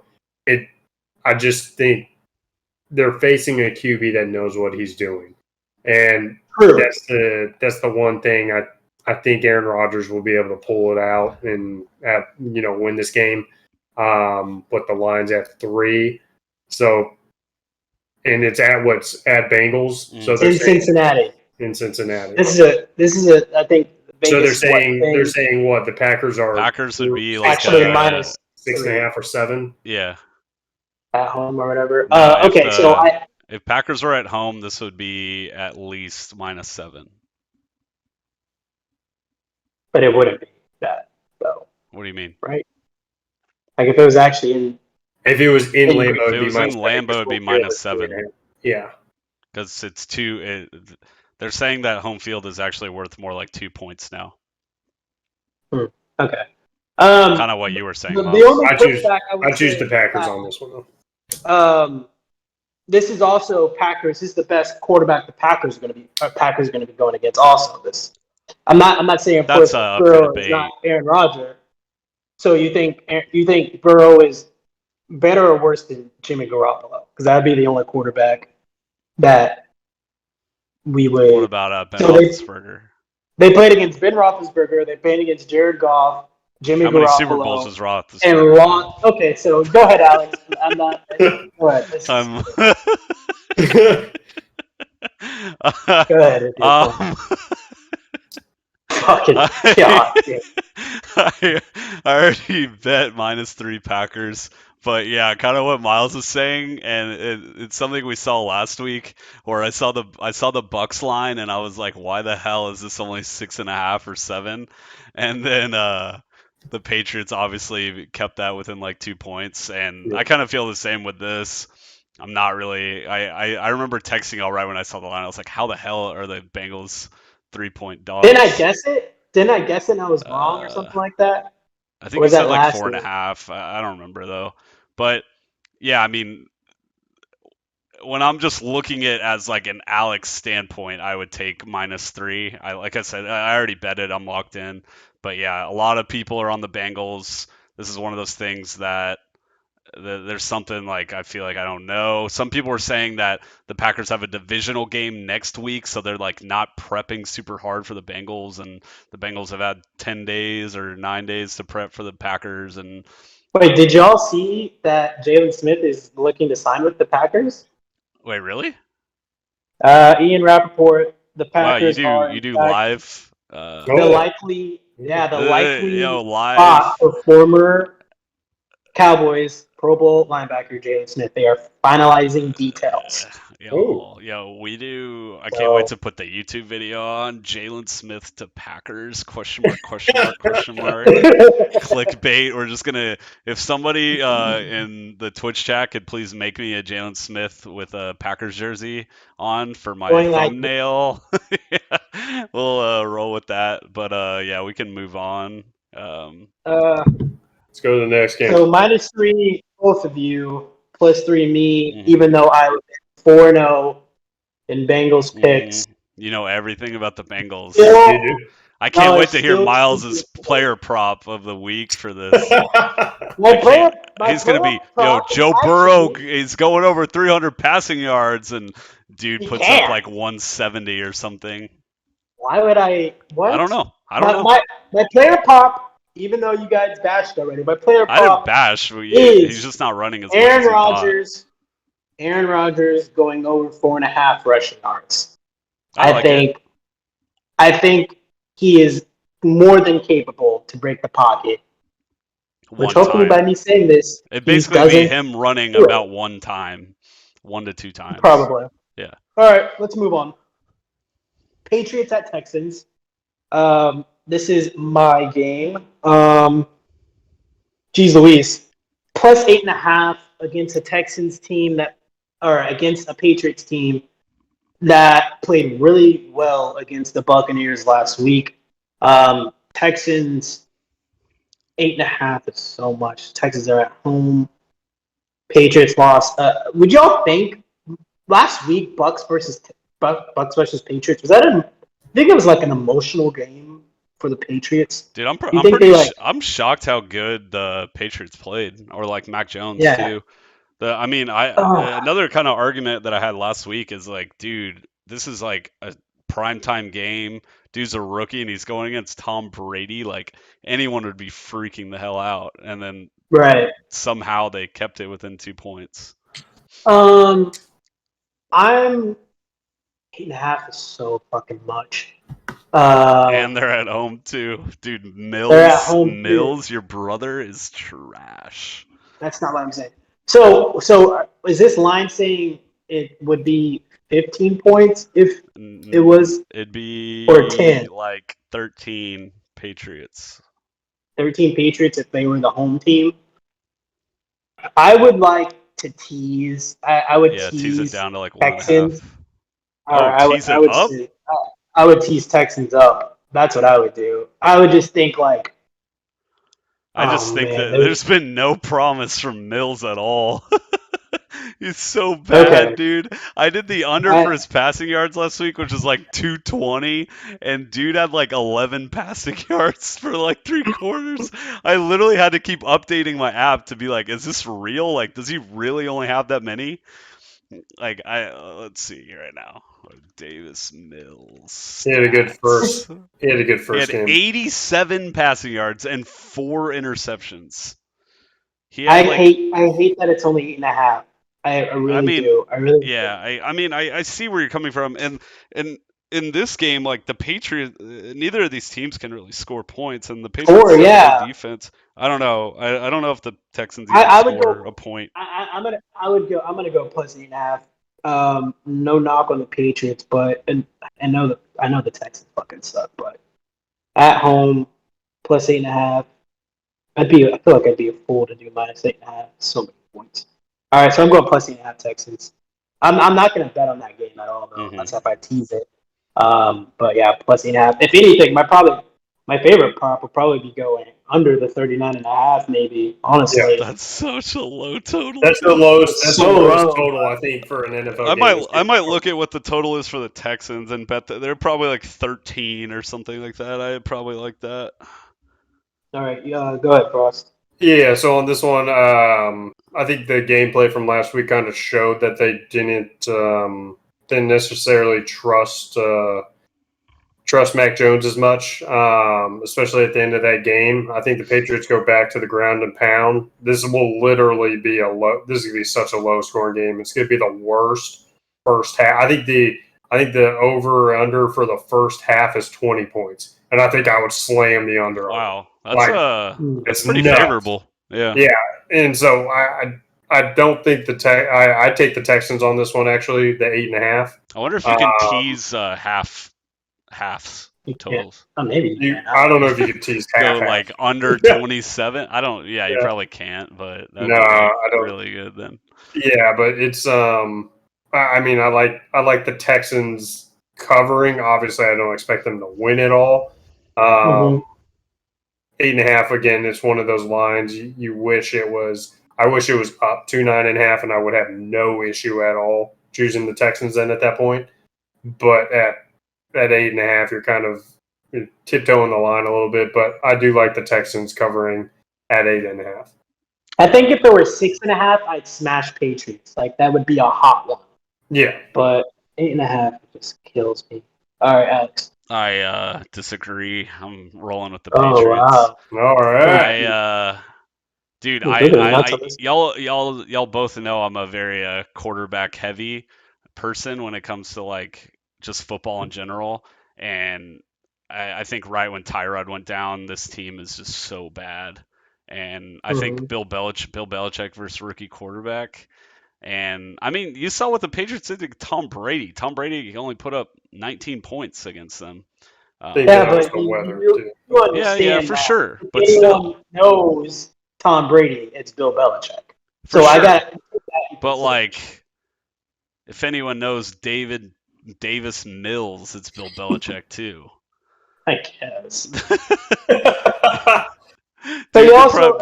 I just think they're facing a QB that knows what he's doing. And that's the one thing I think Aaron Rodgers will be able to pull it out and win this game. But the line's at 3, so and it's at Bengals. So in Cincinnati. In Cincinnati. This is a I think. So they're saying what the Packers would be like actually minus 6.5 or 7. Yeah. At home or whatever. No, okay, if Packers were at home, this would be at least minus 7. But it wouldn't be that, though. What do you mean? Right? Like if it was actually in. If it was in Lambeau, it'd be minus 7. Yeah. Because it's 2. They're saying that home field is actually worth more like 2 points now. Okay. Kind of what you were saying. I choose the Packers on this one, though. This is also Packers. This is the best quarterback the Packers are going to be going against. Also, this. I'm not saying that's Burrow is not Aaron Rodgers. So you think Burrow is better or worse than Jimmy Garoppolo? Because that would be the only quarterback that we would. What about Ben Roethlisberger? They played against Ben Roethlisberger. They played against Jared Goff, Jimmy Garoppolo. How many Super Bowls has Roethlisberger? Okay, so go ahead, Alex. I'm not. Go ahead. Go ahead. Fucking God. I already bet minus 3 Packers, but yeah, kind of what Miles is saying, and it's something we saw last week where I saw the Bucks line and I was like, why the hell is this only 6.5 or 7? And then the Patriots obviously kept that within like 2 points, and I kind of feel the same with this. I'm not really. I remember texting all right when I saw the line. I was like, how the hell are the Bengals 3-point dogs? Didn't I guess it? And I was wrong or something like that? I think it said like 4.5. I don't remember though. But yeah, I mean, when I'm just looking at it as like an Alex standpoint, I would take minus 3. Like I said, I already bet it. I'm locked in. But yeah, a lot of people are on the Bengals. This is one of those things that there's something like I feel like I don't know. Some people are saying that the Packers have a divisional game next week, so they're like not prepping super hard for the Bengals, and the Bengals have had 10 days or 9 days to prep for the Packers. And wait, did y'all see that Jalen Smith is looking to sign with the Packers? Wait, really? Ian Rappaport, the Packers. Wow, you do live. The likely live spot for former Cowboys, Pro Bowl linebacker Jalen Smith. They are finalizing details. We do. I can't wait to put the YouTube video on. Jalen Smith to Packers? Question mark? Clickbait. We're just gonna. If somebody in the Twitch chat could please make me a Jalen Smith with a Packers jersey on for my thumbnail, we'll roll with that. But we can move on. Let's go to the next game. So -3, both of you, +3 me. Even though I was 4-0 in Bengals picks. You know everything about the Bengals. Yeah. I can't wait to hear Miles' player prop of the week for this. He's going to be, Joe Burrow is going over 300 passing yards, and dude puts up like 170 or something. Why would I? What? I don't know. My player prop, even though you guys bashed already, my player prop. I didn't bash. He's just not running as much as he thought. Aaron Rodgers going over 4.5 rushing yards. I think he is more than capable to break the pocket. Which hopefully by me saying this, it basically be him running about 1 to 2 times. Probably. Yeah. All right, let's move on. Patriots at Texans. This is my game. Geez Louise. +8.5 against a Texans team against a Patriots team that played really well against the Buccaneers last week. Texans 8.5 is so much. Texans are at home. Patriots lost. Would y'all think last week Bucks versus Patriots I think it was like an emotional game for the Patriots. Dude, I'm shocked how good the Patriots played, or like Mac Jones too. Another kind of argument that I had last week is like, dude, this is like a primetime game. Dude's a rookie and he's going against Tom Brady. Like anyone would be freaking the hell out, and then somehow they kept it within 2 points. I'm 8.5 is so fucking much. And they're at home too, dude. Mills, your brother is trash. That's not what I'm saying. So is this line saying it would be 15 points if it was? It'd be or 10, like 13 Patriots. 13 Patriots if they were the home team. I would like to tease. I would tease it down to like Texans. 1.5. I would tease Texans up. That's what I would do. I would just think like. I think that there's been no promise from Mills at all. He's so bad, dude. I did the under for his passing yards last week, which is like 220, and dude had like 11 passing yards for like 3 quarters. I literally had to keep updating my app to be like, is this real? Like, does he really only have that many? Like, let's see right now. Davis Mills. He had a good first game. He had 87 passing yards and 4 interceptions. I hate that it's only 8.5. I really do. I really do. I see where you're coming from, and in this game, like the Patriots, neither of these teams can really score points, and the Patriots have good defense. I don't know. I don't know if the Texans even score a point. I'm gonna go +8.5. No knock on the Patriots, but I know the Texans fucking suck, but at home +8.5. I feel like I'd be a fool to do -8.5. So many points. All right, so I'm going +8.5 Texans. I'm not going to bet on that game at all, though. That's if I tease it. But yeah, +8.5. If anything, my favorite prop would probably be going under the 39.5, maybe. Honestly, that's such a low total. That's the lowest. That's the lowest total, I think, for an NFL game. I might look at what the total is for the Texans and bet that they're probably like 13 or something like that. I'd probably like that. All right, go ahead, Frost. Yeah, so on this one, I think the gameplay from last week kind of showed that they didn't necessarily trust Mac Jones as much, especially at the end of that game. I think the Patriots go back to the ground and pound. This will literally be this is going to be such a low scoring game. It's going to be the worst first half. I think the over or under for the first half is 20 points, and I think I would slam the under. Wow, that's pretty favorable. Yeah. Yeah, and so I don't think I take the Texans on this one actually, the 8.5. I wonder if you can tease halves totals. Maybe you can. I don't know if you can tease Go half. like under 27. I don't. Yeah, you probably can't, but that'd No, be like I don't. really good then. Yeah, but it's I mean, I like the Texans covering. Obviously, I don't expect them to win it all. 8.5 again. It's one of those lines you wish it was. I wish it was up to 9.5, and I would have no issue at all choosing the Texans then at that point. But at 8.5, you're kind of tiptoeing the line a little bit. But I do like the Texans covering at 8.5. I think if there were 6.5, I'd smash Patriots. Like that would be a hot one. Yeah, but 8.5 just kills me. All right, Alex. I disagree. I'm rolling with the Patriots. Oh wow! All right. Dude, y'all both know I'm a very quarterback heavy person when it comes to like just football in general, and I think right when Tyrod went down, this team is just so bad, and I think Bill Belichick versus rookie quarterback, and I mean you saw what the Patriots did to Tom Brady. Tom Brady only put up 19 points against them. But you understand yeah, for sure. If but anyone still knows Tom Brady, it's Bill Belichick. For so sure. I got. But like, if anyone knows Davis Mills, it's Bill Belichick too. I guess.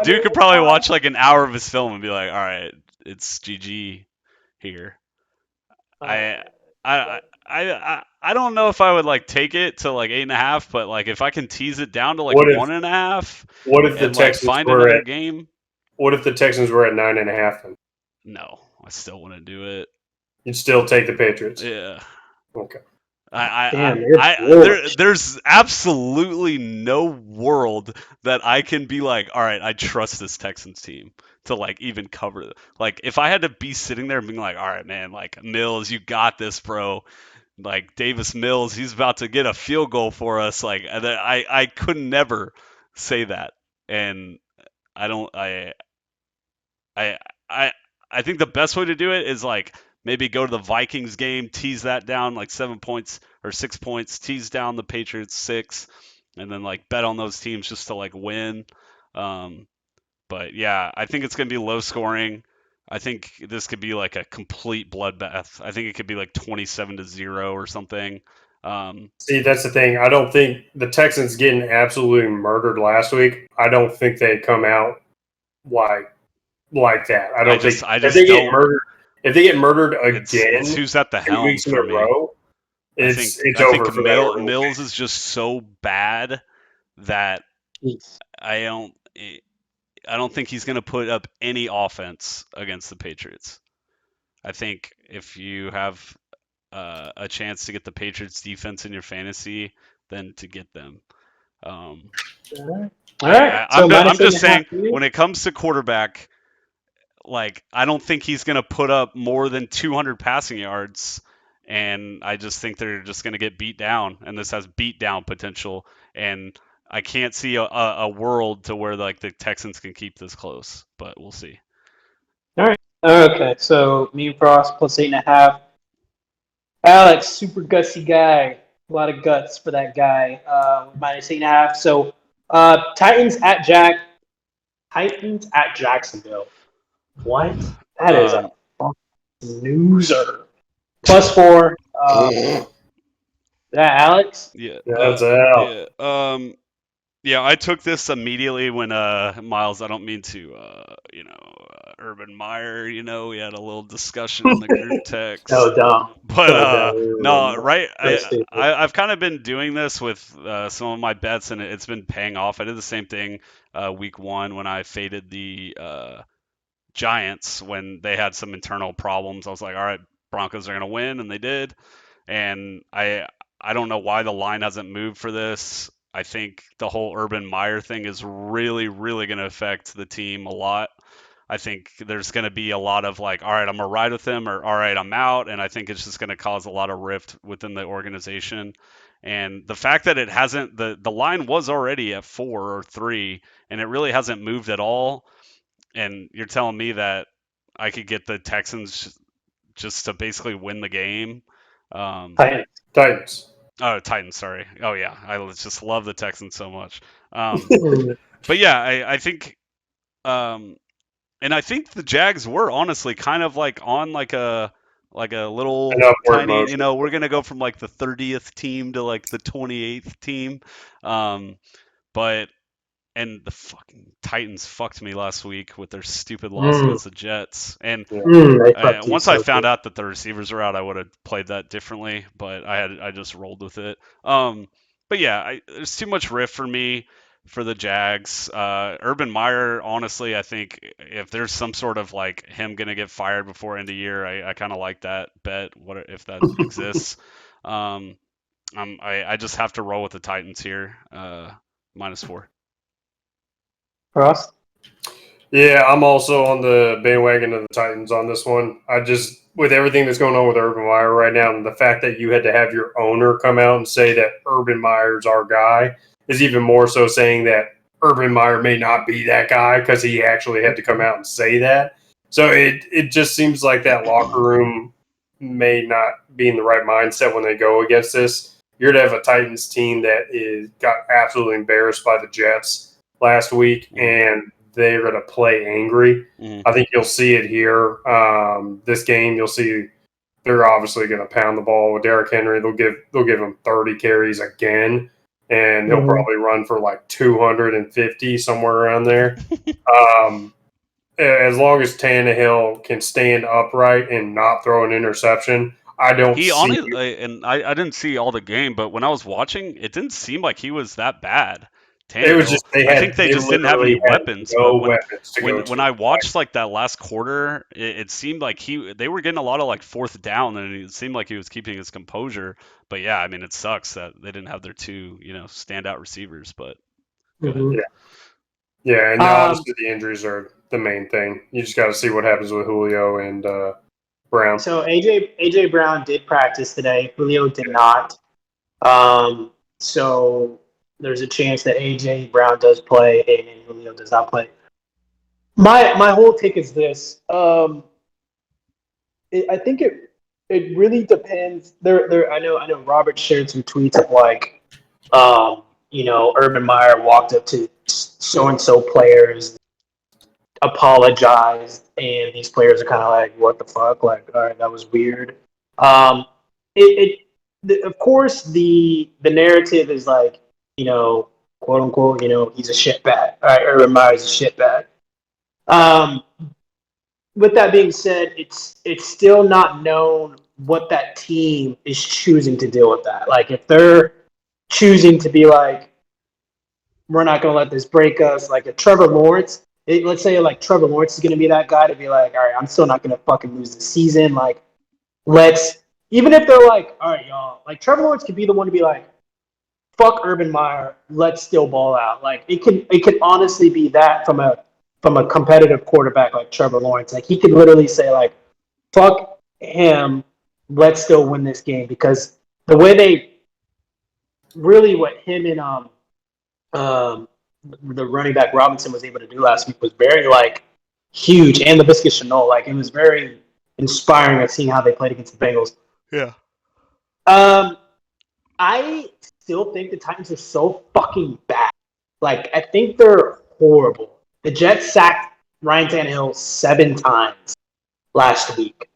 Dude could probably watch like an hour of his film and be like, "All right, it's GG here." I don't know if I would like take it to like 8.5, but like if I can tease it down to like 1.5. What if the Texans find were another at game? What if the Texans were at 9.5? No, I still wouldn't do it. You'd still take the Patriots. Yeah. Okay. There's absolutely no world that I can be like, all right, I trust this Texans team to like even cover. Like if I had to be sitting there and being like, all right, man, like Mills, you got this, bro. Like Davis Mills, he's about to get a field goal for us. Like I could never say that, and I don't. I I think the best way to do it is like maybe go to the Vikings game, tease that down like 7 points or 6 points, tease down the Patriots 6, and then like bet on those teams just to like win. But yeah, I think it's gonna be low scoring. I think this could be like a complete bloodbath. I think it could be like 27-0 or something. See, that's the thing. I don't think the Texans getting absolutely murdered last week. I don't think they come out like that. I don't think if they get murdered. If they get murdered again, it's who's at the helm weeks in a row. It's over for that. Mills is just so bad that I don't think he's going to put up any offense against the Patriots. I think if you have a chance to get the Patriots defense in your fantasy, then to get them. All right. I'm just saying when it comes to quarterback, like I don't think he's going to put up more than 200 passing yards, and I just think they're just going to get beat down, and this has beat down potential, and I can't see a world to where like the Texans can keep this close, but we'll see. All right. Okay. So me and Frost plus 8.5. Alex, super gutsy guy. A lot of guts for that guy. Minus 8.5. So Titans at Jacksonville. What? That is a loser. Plus 4. That Alex? Yeah. That's out. Yeah, I took this immediately when Miles. I don't mean to, Urban Meyer. We had a little discussion in the group text. So dumb. But no, right. I've kind of been doing this with some of my bets, and it's been paying off. I did the same thing week 1 when I faded the Giants when they had some internal problems. I was like, all right, Broncos are gonna win, and they did. And I don't know why the line hasn't moved for this. I think the whole Urban Meyer thing is really, really going to affect the team a lot. I think there's going to be a lot of like, all right, I'm going to ride with him, or all right, I'm out. And I think it's just going to cause a lot of rift within the organization. And the fact that it hasn't, the line was already at 4 or 3, and it really hasn't moved at all. and you're telling me that I could get the Texans just to basically win the game. Titans. Oh, Titans. Sorry. Oh yeah, I just love the Texans so much. But yeah, I think, and I think the Jags were honestly kind of like on like a little tiny. We're gonna go from like the 30th team to like the 28th team. But and the fucking Titans fucked me last week with their stupid loss against the Jets. And once I found out that the receivers were out, I would have played that differently. But I just rolled with it. But yeah, there's too much riff for me for the Jags. Urban Meyer, honestly, I think if there's some sort of like him gonna get fired before end of year, I kind of like that bet. What if that exists? I just have to roll with the Titans here, -4. Ross? Yeah, I'm also on the bandwagon of the Titans on this one. With everything that's going on with Urban Meyer right now, and the fact that you had to have your owner come out and say that Urban Meyer's our guy is even more so saying that Urban Meyer may not be that guy because he actually had to come out and say that. So it just seems like that locker room may not be in the right mindset when they go against this. You're to have a Titans team that got absolutely embarrassed by the Jets last week, and they're going to play angry. I think you'll see it here. This game, you'll see they're obviously going to pound the ball with Derrick Henry. They'll give him 30 carries again, and he'll probably run for like 250 somewhere around there. As long as Tannehill can stand upright and not throw an interception, I didn't see all the game, but when I was watching, it didn't seem like he was that bad. Tannehill. It was just I think they just didn't have any weapons. No but weapons when I watched like that last quarter, it seemed like they were getting a lot of like fourth down, and it seemed like he was keeping his composure. But yeah, I mean, it sucks that they didn't have their two standout receivers. But yeah, and obviously the injuries are the main thing. You just got to see what happens with Julio and Brown. So AJ Brown did practice today. Julio did not. So there's a chance that AJ Brown does play and Julio does not play. My whole take is this. I think it really depends. I know Robert shared some tweets of like, Urban Meyer walked up to so and so players, apologized, and these players are kind of like, what the fuck? Like, all right, that was weird. Of course, the narrative is like, quote unquote, he's a shitbag. All right, Urban Meyer's a shitbag. With that being said, it's still not known what that team is choosing to deal with that. Like, if they're choosing to be like, we're not going to let this break us, like a Trevor Lawrence, let's say like Trevor Lawrence is going to be that guy to be like, all right, I'm still not going to fucking lose the season. Like, even if they're like, all right, y'all, like Trevor Lawrence could be the one to be like, fuck Urban Meyer, let's still ball out. Like, it could honestly be that from a competitive quarterback like Trevor Lawrence. Like, he could literally say like, fuck him, let's still win this game, because the way what him and the running back Robinson was able to do last week was very like huge, and LaVisca Chenault, like it was very inspiring of seeing how they played against the Bengals. Yeah. I still think the Titans are so fucking bad. Like, I think they're horrible. The Jets sacked Ryan Tannehill 7 times last week,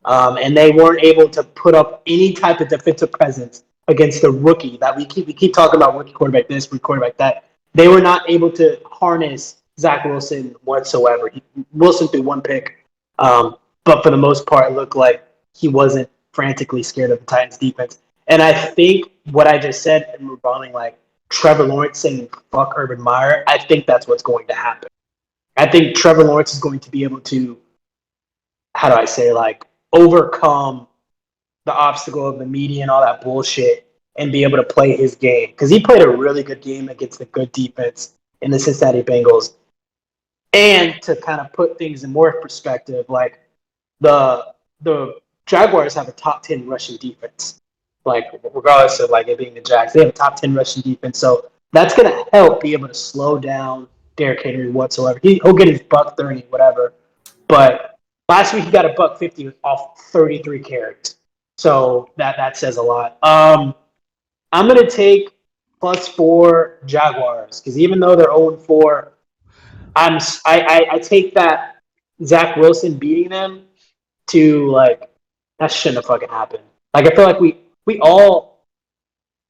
and they weren't able to put up any type of defensive presence against the rookie that we keep talking about, rookie quarterback this, rookie quarterback that. They were not able to harness Zach Wilson whatsoever. Wilson threw 1 pick, but for the most part, it looked like he wasn't frantically scared of the Titans' defense. And I think what I just said in rebutting, like Trevor Lawrence saying "fuck Urban Meyer," I think that's what's going to happen. I think Trevor Lawrence is going to be able to, how do I say, like overcome the obstacle of the media and all that bullshit and be able to play his game, because he played a really good game against a good defense in the Cincinnati Bengals. And to kind of put things in more perspective, like the Jaguars have a top 10 rushing defense. Like, regardless of like it being the Jags, they have a top 10 rushing defense. So that's going to help be able to slow down Derrick Henry whatsoever. He'll get his $130, whatever. But last week he got a $150 off 33 carries. So that says a lot. I'm going to take +4 Jaguars because even though they're 0-4, I take that Zach Wilson beating them to like that shouldn't have fucking happened. Like I feel like we all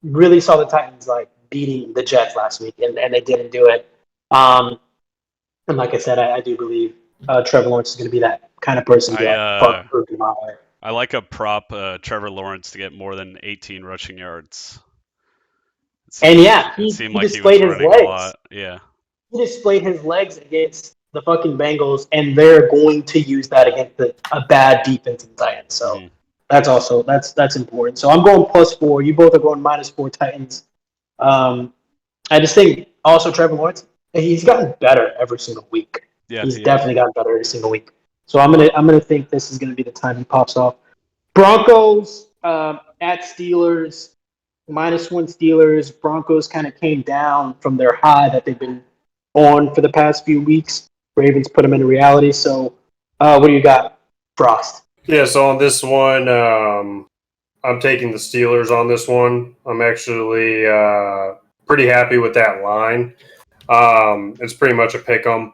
really saw the Titans like beating the Jets last week, and they didn't do it. And like I said, I do believe Trevor Lawrence is going to be that kind of person to be like, fuck, prove him out. I like a prop, Trevor Lawrence to get more than 18 rushing yards. And yeah, he displayed his legs. A lot. Yeah. He displayed his legs against the fucking Bengals, and they're going to use that against a bad defense in Titans. So that's also that's important. So I'm going +4. You both are going -4 Titans. I just think also Trevor Lawrence, he's gotten better every single week. Yeah, he's definitely gotten better every single week. So I'm gonna think this is gonna be the time he pops off. Broncos at Steelers, -1 Steelers. Broncos kind of came down from their high that they've been on for the past few weeks. Ravens put them into reality. So what do you got, Frost? Yeah, so on this one, I'm taking the Steelers on this one. I'm actually pretty happy with that line. It's pretty much a pick 'em.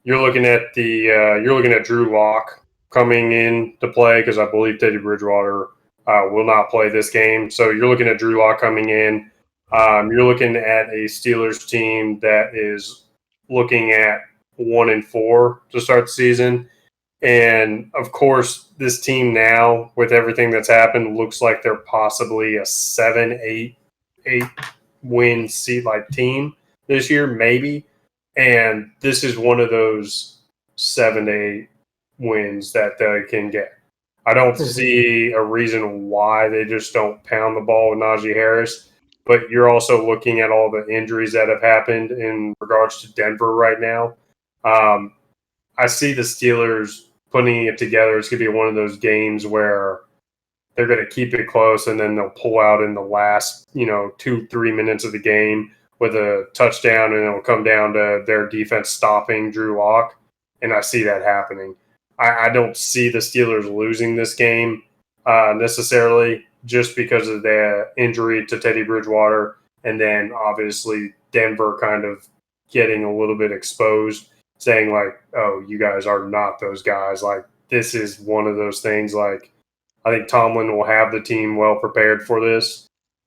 You're looking at Drew Lock coming in to play because I believe Teddy Bridgewater will not play this game. So you're looking at Drew Lock coming in. You're looking at a Steelers team that is looking at 1-4 to start the season. And of course, this team now, with everything that's happened, looks like they're possibly a 7-8 win seed like team this year, maybe. And this is one of those 7-8 wins that they can get. I don't see a reason why they just don't pound the ball with Najee Harris. But you're also looking at all the injuries that have happened in regards to Denver right now. I see the Steelers putting it together. It's going to be one of those games where they're going to keep it close and then they'll pull out in the last, 2-3 minutes of the game with a touchdown, and it'll come down to their defense stopping Drew Lock. And I see that happening. I don't see the Steelers losing this game necessarily just because of the injury to Teddy Bridgewater. And then obviously Denver kind of getting a little bit exposed, saying like, oh, you guys are not those guys. Like, this is one of those things. Like, I think Tomlin will have the team well prepared for this.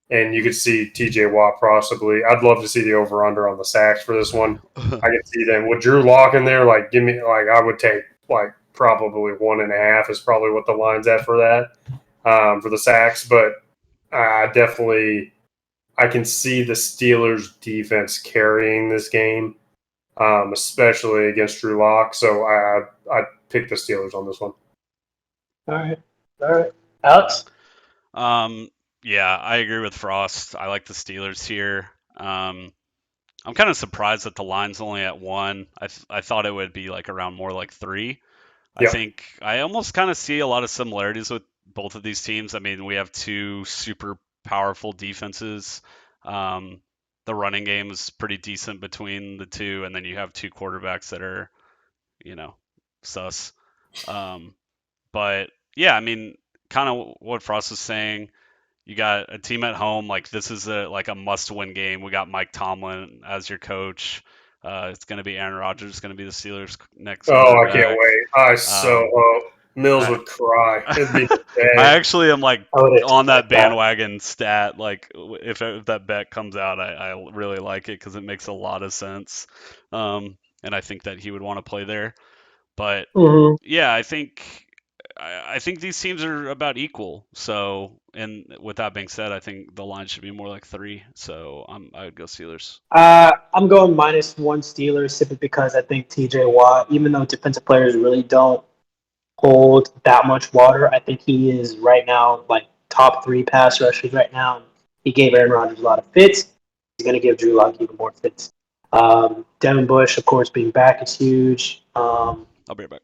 And you could see TJ Watt possibly. I'd love to see the over-under on the sacks for this one. I could see them. With Drew Lock in there, like, I would take, like, probably 1.5 is probably what the line's at for that, for the sacks. But I can see the Steelers' defense carrying this game, especially against Drew Lock. So I'd pick the Steelers on this one. All right. Alex? Yeah, I agree with Frost. I like the Steelers here. I'm kind of surprised that the line's only at 1. I thought it would be like around more like 3. I think I almost kind of see a lot of similarities with both of these teams. I mean, we have two super powerful defenses. The running game is pretty decent between the two, and then you have two quarterbacks that are, sus. But yeah, I mean, kind of what Frost was saying. You got a team at home. Like, this is a must-win game. We got Mike Tomlin as your coach. It's going to be Aaron Rodgers. It's going to be the Steelers next. Oh, I can't wait. I so hope Mills would cry. It'd be bad. I actually am on that bandwagon stat. Like, if that bet comes out, I really like it because it makes a lot of sense. And I think that he would want to play there. But yeah, I think these teams are about equal. So, and with that being said, I think the line should be more like 3. So I would go Steelers. I'm going -1 Steelers simply because I think TJ Watt, even though defensive players really don't hold that much water, I think he is right now like top 3 pass rushers right now. He gave Aaron Rodgers a lot of fits. He's going to give Drew Lock even more fits. Devin Bush, of course, being back is huge. I'll be right back.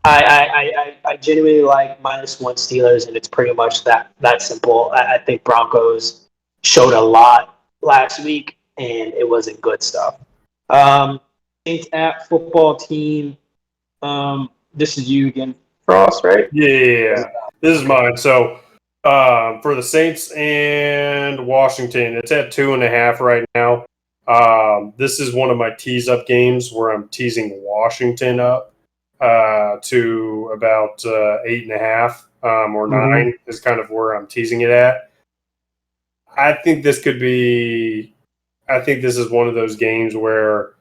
I genuinely like -1 Steelers, and it's pretty much that simple. I think Broncos showed a lot last week, and it wasn't good stuff. Saints at football team. This is you again, Frost, right? Yeah. This is mine. So for the Saints and Washington, it's at 2.5 right now. This is one of my tease up games where I'm teasing Washington up to about 8.5 or 9 is kind of where I'm teasing it at. I think this is one of those games where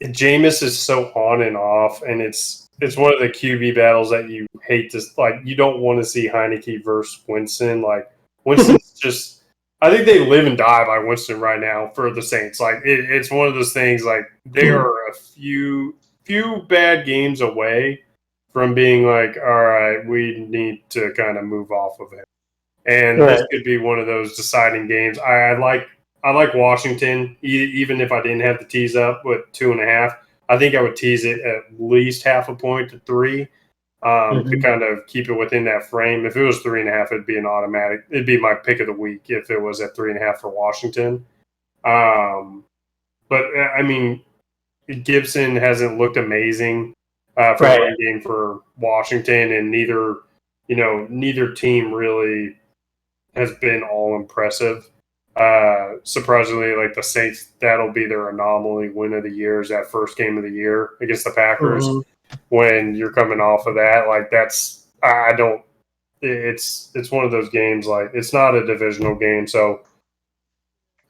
Jameis is so on and off, and it's one of the QB battles that you hate to you don't want to see Heineke versus Winston. Like Winston's just, I think they live and die by Winston right now for the Saints. Like it's one of those things. Like they are a few bad games away from being like, all right, we need to kind of move off of him. And this could be one of those deciding games. I like Washington, even if I didn't have the tease up with 2.5. I think I would tease it at least 0.5 point to 3 to kind of keep it within that frame. If it was 3.5, it'd be an automatic. It'd be my pick of the week if it was at 3.5 for Washington. But I mean, Gibson hasn't looked amazing for the game for Washington, and neither team really has been all impressive. Surprisingly, like the Saints, that'll be their anomaly win of the year, is that first game of the year against the Packers. When you're coming off of that, like it's one of those games, like it's not a divisional game, so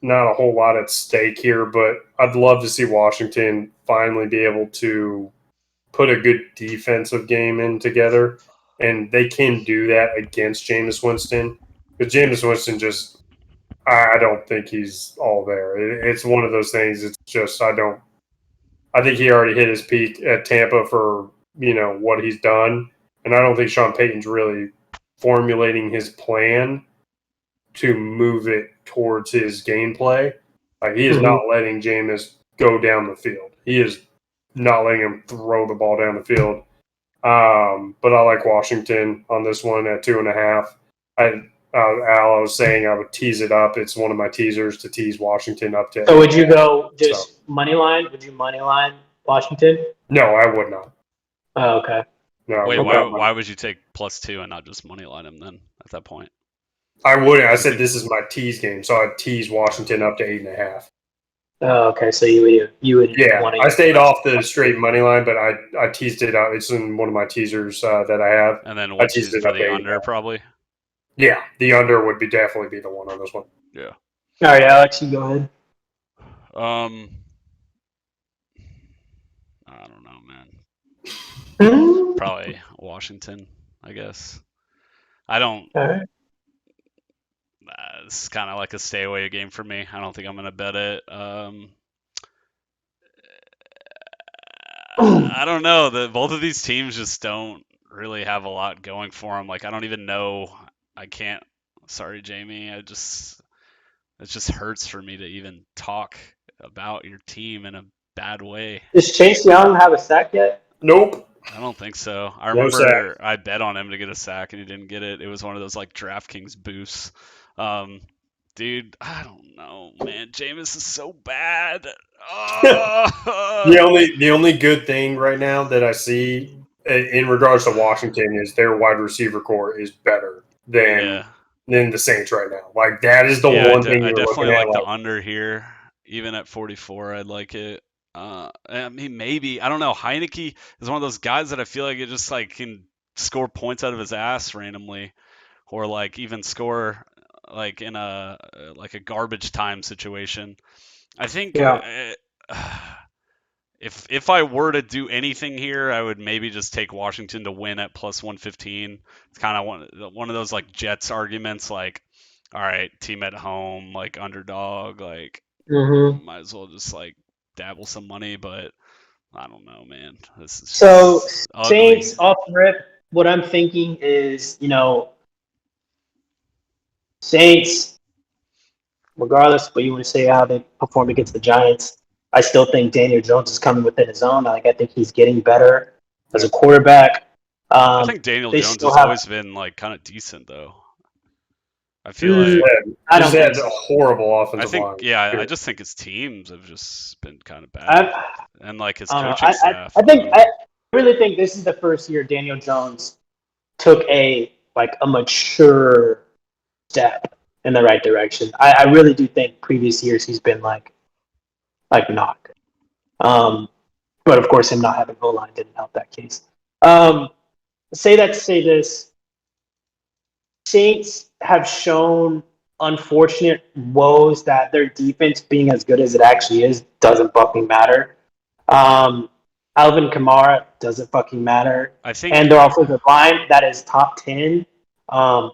not a whole lot at stake here, but I'd love to see Washington finally be able to put a good defensive game in together, and they can do that against Jameis Winston. Because Jameis Winston just, I don't think he's all there. It's one of those things. It's just, I think he already hit his peak at Tampa for, what he's done. And I don't think Sean Payton's really formulating his plan to move it towards his gameplay. He is not letting Jameis go down the field. He is not letting him throw the ball down the field. But I like Washington on this one at 2.5. Al, I was saying I would tease it up. It's one of my teasers to tease Washington up to. So would you go just money line? Would you money line Washington? No, I would not. Oh, okay. No. Wait, why would you take +2 and not just money line him then at that point? I wouldn't. I said this is my tease game, so I'd tease Washington up to 8.5. Oh, okay. So you would. Yeah, I stayed off the straight money line, but I teased it out. It's in one of my teasers that I have. And then what teased it for the under probably? Yeah, the under would definitely be the one on this one. Yeah. All right, Alex, you go ahead. I don't know, man. Probably Washington, I guess. I don't. All right. It's kind of like a stay away game for me. I don't think I'm going to bet it. I don't know. Both of these teams just don't really have a lot going for them. Like, I don't even know. I can't. Sorry, Jamie. It just hurts for me to even talk about your team in a bad way. Does Chase Young have a sack yet? Nope. I don't think so. I remember I bet on him to get a sack and he didn't get it. It was one of those like DraftKings boosts. Dude, I don't know, man. Jameis is so bad. Oh. The only good thing right now that I see in regards to Washington is their wide receiver core is better than the Saints right now. Like that is the one thing you're definitely looking at. The under here, even at 44. I'd like it. I mean, maybe, I don't know. Heineke is one of those guys that I feel like it just like can score points out of his ass randomly, or like even score like in a garbage time situation. I think if I were to do anything here, I would maybe just take Washington to win at +115. It's kind of one of those like Jets arguments, like, all right, team at home, like underdog, like might as well just like dabble some money, but I don't know, man. This is so ugly. Saints off the rip. What I'm thinking is, Saints, regardless of what you want to say how they performed against the Giants, I still think Daniel Jones is coming within his own. Like I think he's getting better as a quarterback. I think Daniel Jones has always been like kind of decent though. I feel like I don't think so. A horrible offensive line. I just think his teams have just been kind of bad, and like his coaching staff. I really think this is the first year Daniel Jones took a mature step in the right direction. I really do think previous years he's been like not good. But of course, him not having O-line didn't help that case. Say that to say this. Saints have shown unfortunate woes that their defense being as good as it actually is doesn't fucking matter. Alvin Kamara doesn't fucking matter. And their offensive line that is top 10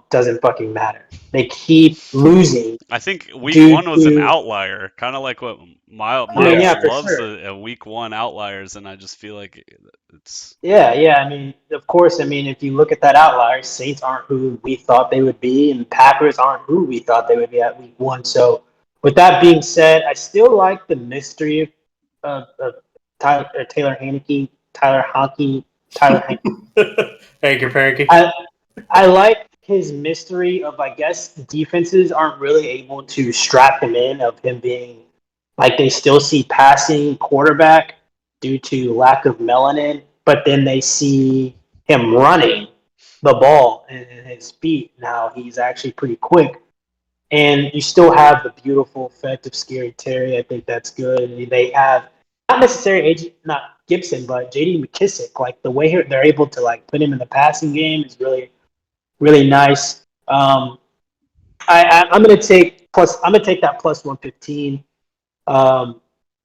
doesn't fucking matter. They keep losing. I think week 1 was an outlier, kind of like what Miles loves a week 1 outliers, and I just feel like it's... Yeah. I mean, of course, if you look at that outlier, Saints aren't who we thought they would be, and Packers aren't who we thought they would be at week 1. So with that being said, I still like the mystery of Taylor Haneke. I like his mystery of, I guess, defenses aren't really able to strap him in, of him being like they still see passing quarterback due to lack of melanin, but then they see him running the ball and his speed. Now he's actually pretty quick. And you still have the beautiful effect of Scary Terry. I think that's good. And they have not necessarily not Gibson, but J.D. McKissick. Like the way they're able to put him in the passing game is really, really nice. I'm gonna take that plus 115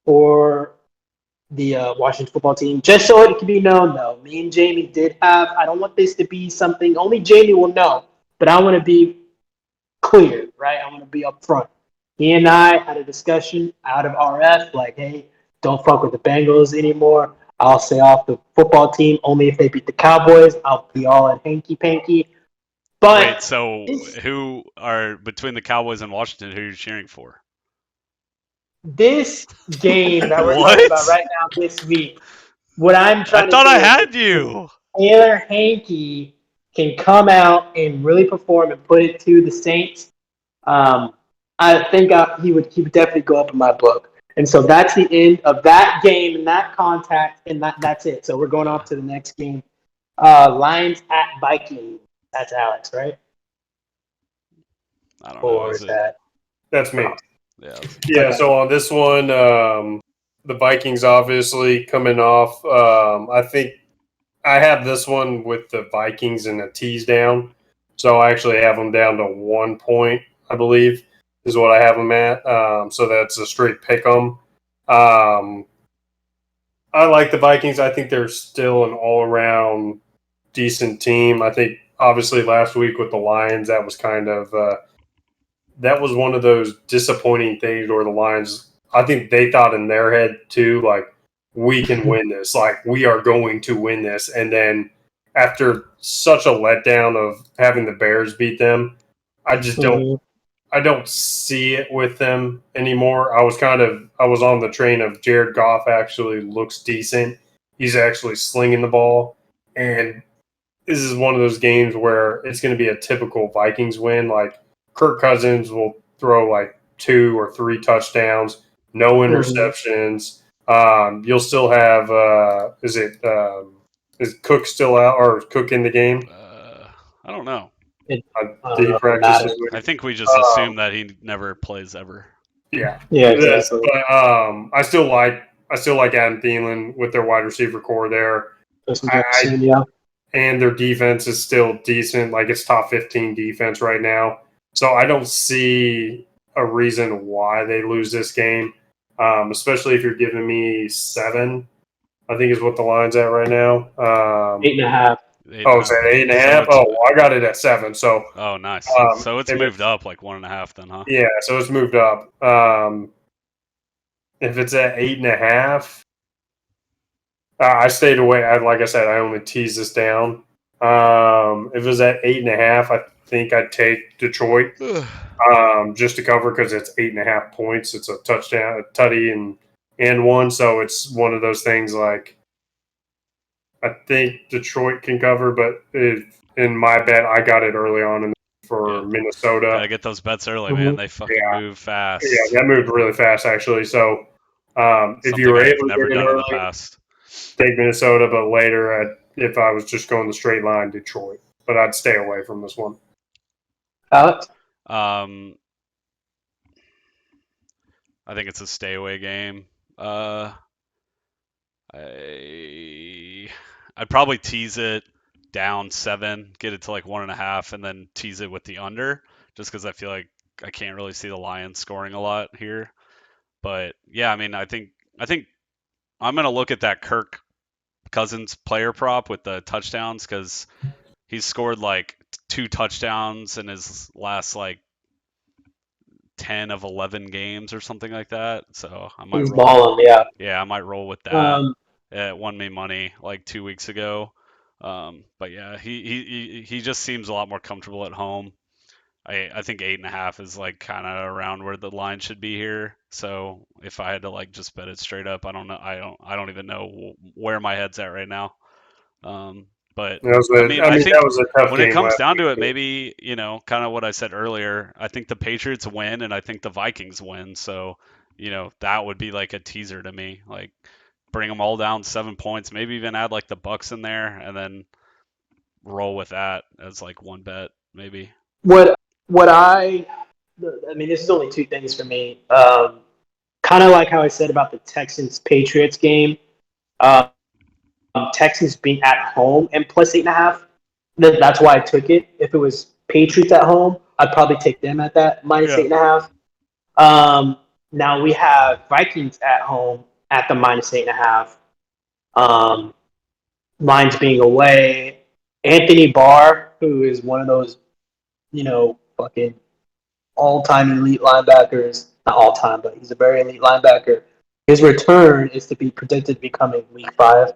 for the Washington football team. Just so it can be known, though, me and Jamie did have. I don't want this to be something only Jamie will know, but I want to be clear, right? I want to be upfront. He and I had a discussion out of RF, like, hey, don't fuck with the Bengals anymore. I'll stay off the football team only if they beat the Cowboys. I'll be all at hanky-panky. But wait, so who are between the Cowboys and Washington? Who are you cheering for? This game that we're talking about right now this week, what I'm trying to say. I thought I had you. Taylor Haneke can come out and really perform and put it to the Saints. I think he would definitely go up in my book. And so that's the end of that game and that contact, and that's it. So we're going off to the next game. Lions at Vikings. That's Alex, right? I don't know. Or is that? That's me. Yeah. Yeah. So on this one, the Vikings obviously coming off. I think I have this one with the Vikings and a tease down. So I actually have them down to 1 point, I believe, is what I have them at. So that's a straight pick 'em. I like the Vikings. I think they're still an all-around decent team. I think obviously last week with the Lions, that was kind of that was one of those disappointing things where the Lions, I think they thought in their head too, like, we can win this. Like, we are going to win this. And then after such a letdown of having the Bears beat them, I just I don't see it with them anymore. I was on the train of Jared Goff actually looks decent. He's actually slinging the ball. And this is one of those games where it's going to be a typical Vikings win. Like, Kirk Cousins will throw like 2 or 3 touchdowns, no interceptions. You'll still have is Cook still out, or is Cook in the game? I don't know. I think we just assume that he never plays ever. Yeah. Exactly. But I still like Adam Thielen with their wide receiver core there. And their defense is still decent. Like, it's top 15 defense right now. So I don't see a reason why they lose this game, especially if you're giving me 7, I think is what the line's at right now. 8.5. Is that 8.5? I got it at 7. So nice. So it's moved up like 1.5 then, huh? Yeah, so it's moved up. If it's at 8.5, I stayed away. Like I said, I only teased this down. If it was at 8.5, I think I'd take Detroit just to cover, because it's 8.5 points. It's a touchdown, a tutty, and 1. So it's one of those things like, I think Detroit can cover, but in my bet, I got it early on in the for Minnesota. Gotta get those bets early, man. They fucking move fast. Yeah, that moved really fast, actually. So if you were able to get in early, take Minnesota, but later, if I was just going the straight line, Detroit. But I'd stay away from this one. Alex? I think it's a stay away game. I'd probably tease it down 7, get it to like 1.5, and then tease it with the under, just because I feel like I can't really see the Lions scoring a lot here. But yeah, I mean, I think I'm gonna look at that Kirk Cousins player prop with the touchdowns, because he's scored like 2 touchdowns in his last like 10 of 11 games or something like that. So I might balling, I might roll with that. It won me money like 2 weeks ago. But yeah, he just seems a lot more comfortable at home. I think 8.5 is like kind of around where the line should be here. So if I had to like just bet it straight up, I don't know. I don't even know where my head's at right now. But I think that was a tough when game it comes down to it, maybe, kind of what I said earlier, I think the Patriots win and I think the Vikings win. So, that would be like a teaser to me. Like, bring them all down 7 points, maybe even add like the Bucks in there and then roll with that as like one bet, maybe. I mean, this is only 2 things for me. Kind of like how I said about the Texans-Patriots game. Texans being at home and plus 8.5. That's why I took it. If it was Patriots at home, I'd probably take them at that minus 8.5. Now we have Vikings at home at the minus 8.5. Lions being away. Anthony Barr, who is one of those, fucking all-time elite linebackers. Not all-time, but he's a very elite linebacker. His return is to be predicted to be coming week 5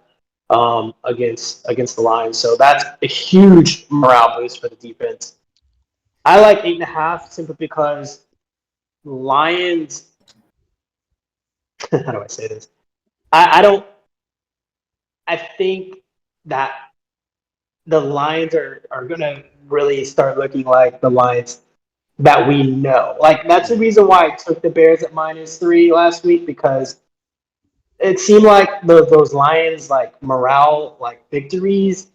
against the Lions. So that's a huge morale boost for the defense. I like 8.5 simply because Lions. How do I say this? I think that the Lions are going to really start looking like the Lions that we know. Like, that's the reason why I took the Bears at -3 last week, because it seemed like those Lions, like, morale, like, victories,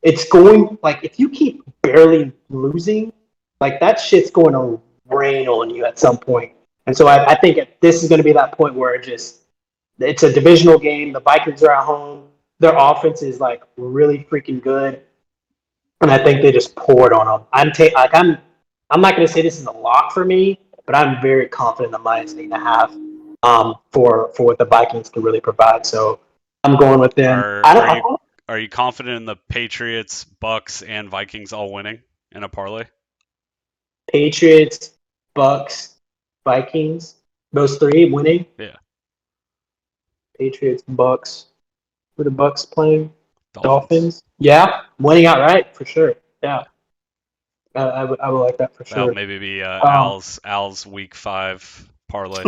it's going, like, if you keep barely losing, like, that shit's going to rain on you at some point. And so I think this is going to be that point where it's a divisional game. The Vikings are at home. Their offense is, like, really freaking good. And I think they just poured on them. I'm not going to say this is a lock for me, but I'm very confident in the -8.5 for what the Vikings can really provide. So I'm going with them. Are you confident in the Patriots, Bucks, and Vikings all winning in a parlay? Patriots, Bucks, Vikings, those 3 winning? Yeah. Patriots, Bucks. Who are the Bucks playing? Dolphins? Yeah, winning outright for sure. Yeah. I would like that for sure. That'll maybe be Al's week 5 parlay.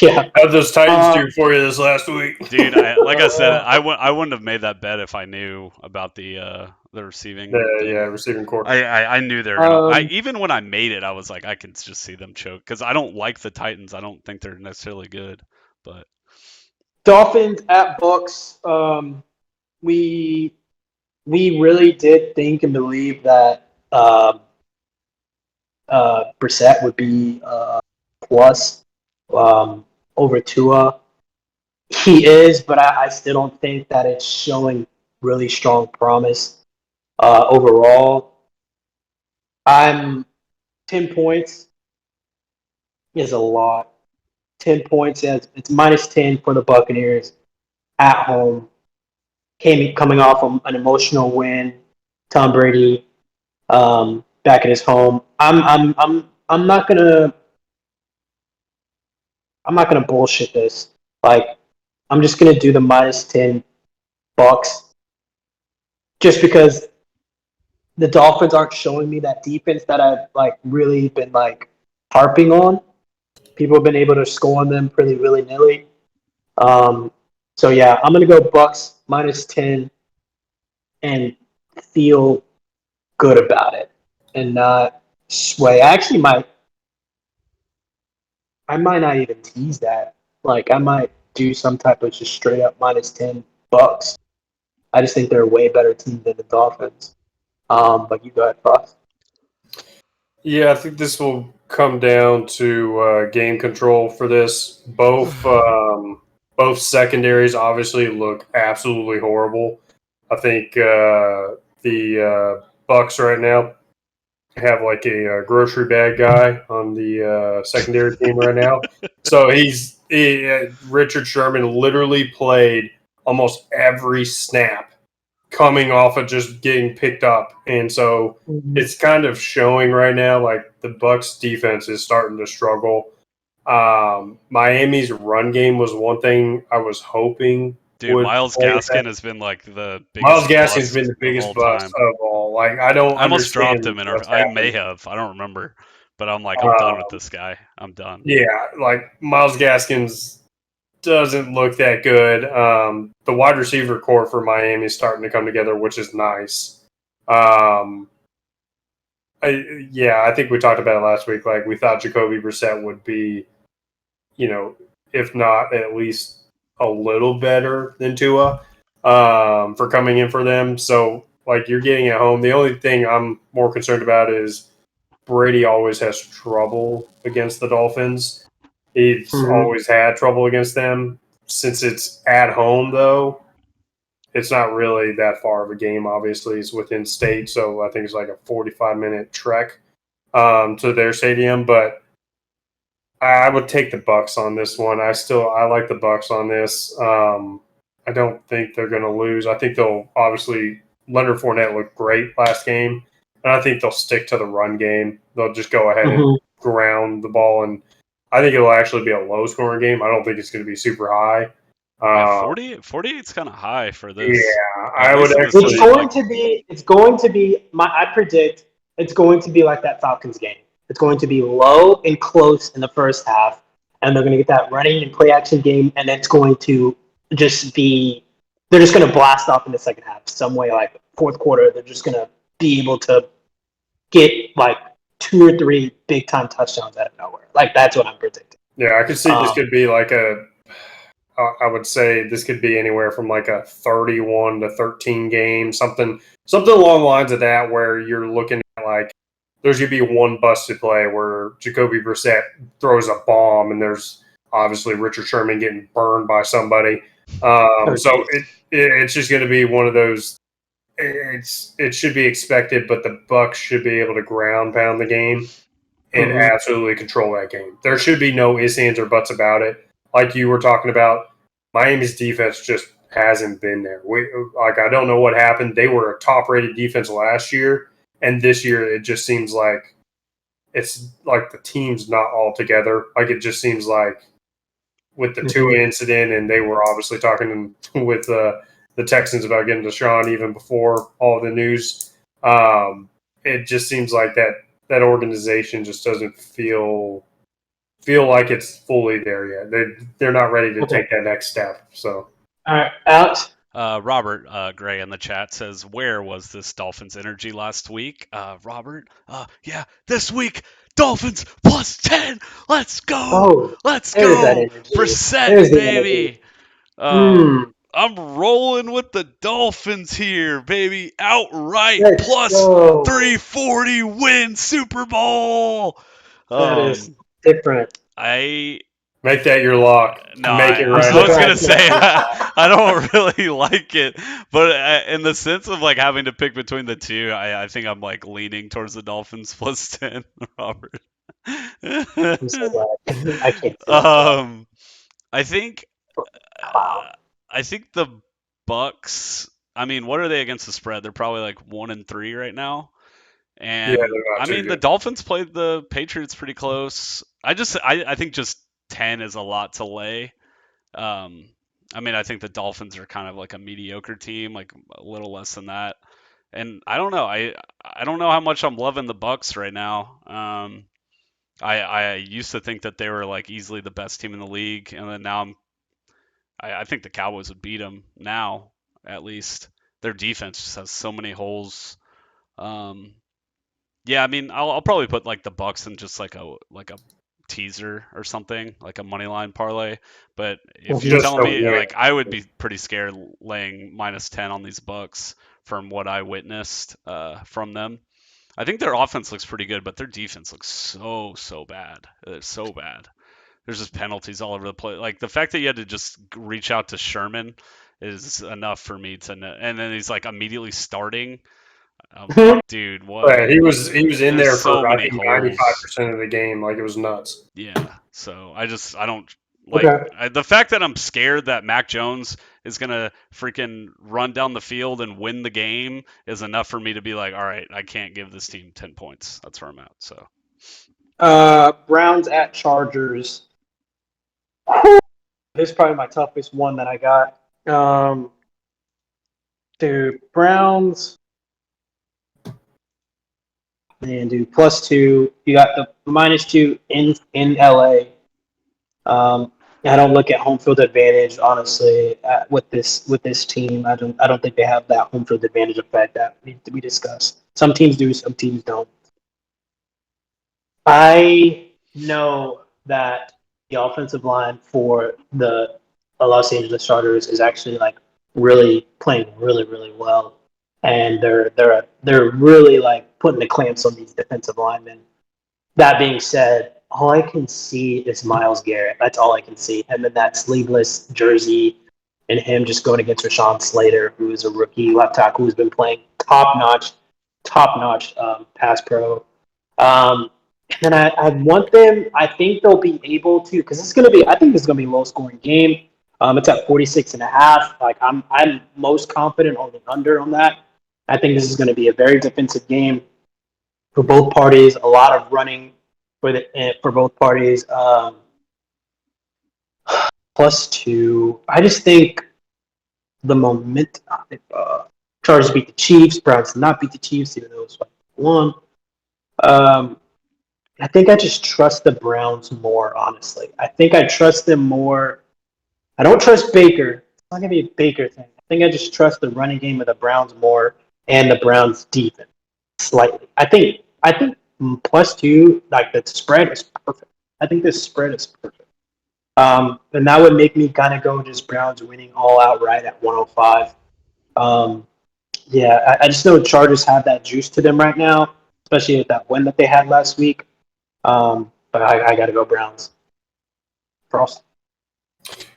Yeah. How'd those Titans do for you this last week? Dude, like I said, I wouldn't have made that bet if I knew about the receiving. Receiving core. I knew they were gonna. Even when I made it, I was like, I can just see them choke, because I don't like the Titans. I don't think they're necessarily good, but Dolphins at Bucks. We really did think and believe that Brissett would be plus over Tua. He is, but I still don't think that it's showing really strong promise overall. 10 points is a lot. 10 points, it's -10 for the Buccaneers at home. Coming off an emotional win, Tom Brady back at his home. I'm not gonna bullshit this. Like, I'm just gonna do the -10 Bucks, just because the Dolphins aren't showing me that defense that I've like really been like harping on. People have been able to score on them pretty willy-nilly. So yeah, I'm gonna go Bucks -10 and feel good about it. and not sway. I might not even tease that. Like, I might do some type of just straight up -10 Bucks. I just think they're a way better team than the Dolphins. But you go ahead, Frost. Yeah, I think this will come down to game control for this. Both secondaries obviously look absolutely horrible. I think the Bucks right now have like a grocery bag guy on the secondary team right now. So Richard Sherman literally played almost every snap coming off of just getting picked up, and so it's kind of showing right now. Like the Bucks defense is starting to struggle. Miami's run game was one thing I was hoping. Dude, Myles Gaskin has been like the biggest. Myles Gaskin's been the biggest bust of all. Like I almost dropped him I may have. I don't remember, but I'm like, I'm done with this guy. I'm done. Yeah, like Myles Gaskin's doesn't look that good. The wide receiver core for Miami is starting to come together, which is nice. I think we talked about it last week. Like we thought Jacoby Brissett would be, if not at least a little better than Tua for coming in for them. So like you're getting at home. The only thing I'm more concerned about is Brady always has trouble against the Dolphins. He's always had trouble against them. Since it's at home, though, it's not really that far of a game. Obviously, it's within state, so I think it's like a 45-minute trek to their stadium. But I would take the Bucks on this one. I like the Bucks on this. I don't think they're going to lose. I think they'll obviously Leonard Fournette looked great last game, and I think they'll stick to the run game. They'll just go ahead and ground the ball, and I think it'll actually be a low-scoring game. I don't think it's going to be super high. 48's kind of high for this. Yeah, I would actually. It's going to be. I predict it's going to be like that Falcons game. It's going to be low and close in the first half, and they're going to get that running and play action game, and it's going to just be. They're just going to blast off in the second half some way. Like fourth quarter, they're just going to be able to get like 2 or 3 big time touchdowns out of nowhere. Like that's what I'm predicting. Yeah, I could see this could be like I would say this could be anywhere from like a 31-13 game, something along the lines of that, where you're looking at like there's going to be one busted play where Jacoby Brissett throws a bomb, and there's obviously Richard Sherman getting burned by somebody. So it's just going to be one of those. It should be expected, but the Bucks should be able to ground pound the game and absolutely control that game. There should be no ifs, ands, or buts about it. Like you were talking about, Miami's defense just hasn't been there. I don't know what happened. They were a top-rated defense last year, and this year it just seems like it's like the team's not all together. Like it just seems like with the Tua incident, and they were obviously talking with the Texans about getting Deshaun even before all the news. It just seems like that organization just doesn't feel like it's fully there yet. They're not ready to take that next step. So, all right, Alex. Robert Gray in the chat says, "Where was this Dolphins energy last week?" Robert, this week Dolphins +10. Let's go. Let's go. Brissett, baby. I'm rolling with the Dolphins here, baby. Outright +340 win Super Bowl. That is different. Make that your lock. No, Make it right. I was going to say, I don't really like it. But in the sense of like having to pick between the two, I think I'm like leaning towards the Dolphins +10, Robert. I'm so glad. I can't. I think the Bucks. I mean, what are they against the spread? They're probably like 1-3 right now. And I mean, the Dolphins played the Patriots pretty close. I think just 10 is a lot to lay. I mean, I think the Dolphins are kind of like a mediocre team, like a little less than that. And I don't know. I don't know how much I'm loving the Bucks right now. I used to think that they were like easily the best team in the league, and then now I think the Cowboys would beat them now, at least. Their defense just has so many holes. Yeah, I mean, I'll probably put like the Bucks in just like a teaser or something, like a money line parlay. But if you're Just telling a me, win. like, I would be pretty scared laying -10 on these Bucks from what I witnessed from them. I think their offense looks pretty good, but their defense looks so bad. It's so bad. There's just penalties all over the place. Like the fact that you had to just reach out to Sherman is enough for me to know. And then he's like immediately starting. I'm like, dude, what? But he was in There's there so for I many think 95% holes. of the game. Like it was nuts. Yeah. So I don't like Okay. the fact that I'm scared that Mac Jones is gonna freaking run down the field and win the game is enough for me to be like, all right, I can't give this team 10 points. That's where I'm at. So Browns at Chargers. This is probably my toughest one that I got. Dude, Browns. Man, dude, +2. You got the -2 in LA. I don't look at home field advantage honestly with this team. I don't think they have that home field advantage effect that we discussed. Some teams do, some teams don't. I know that the offensive line for the Los Angeles Chargers is actually like really playing really well, and they're really like putting the clamps on these defensive linemen. That being said, all I can see is Myles Garrett. That's all I can see. Him in that sleeveless jersey and him just going against Rashawn Slater, who is a rookie left tackle who's been playing top notch pass pro. And I want them. I think they'll be able to because it's going to be. I think this is going to be a low scoring game. It's at 46.5. Like I'm most confident on the under on that. I think this is going to be a very defensive game for both parties. A lot of running for both parties. +2. I just think the momentum. If Chargers beat the Chiefs, Browns did not beat the Chiefs, even though it was 1. I think I just trust the Browns more, honestly. I think I trust them more. I don't trust Baker. It's not going to be a Baker thing. I think I just trust the running game of the Browns more and the Browns defense slightly. I think +2, like the spread is perfect. I think this spread is perfect. And that would make me kind of go just Browns winning all outright at 105. Yeah, I just know the Chargers have that juice to them right now, especially with that win that they had last week. But I got to go Browns. Frost.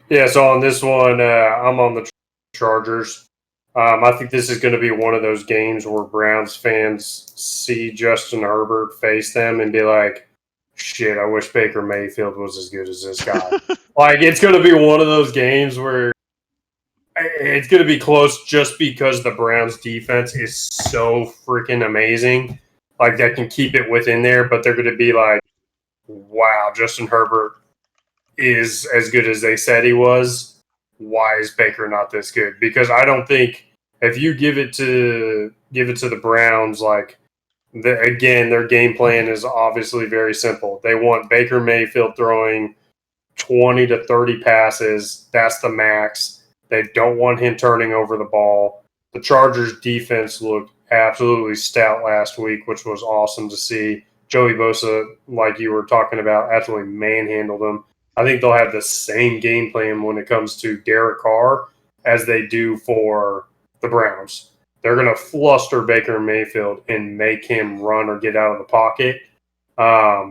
Yeah, so on this one, I'm on the Chargers. I think this is going to be one of those games where Browns fans see Justin Herbert face them and be like, shit, I wish Baker Mayfield was as good as this guy. Like, it's going to be one of those games where it's going to be close just because the Browns defense is so freaking amazing. Like, that can keep it within there, but they're going to be like, wow, Justin Herbert is as good as they said he was. Why is Baker not this good? Because I don't think if you give it to the Browns, like again, their game plan is obviously very simple. They want Baker Mayfield throwing 20 to 30 passes. That's the max. They don't want him turning over the ball. The Chargers defense looked absolutely stout last week, which was awesome to see. Joey Bosa, like you were talking about, absolutely manhandled them. I think they'll have the same game plan when it comes to Derek Carr as they do for the Browns. They're going to fluster Baker Mayfield and make him run or get out of the pocket. I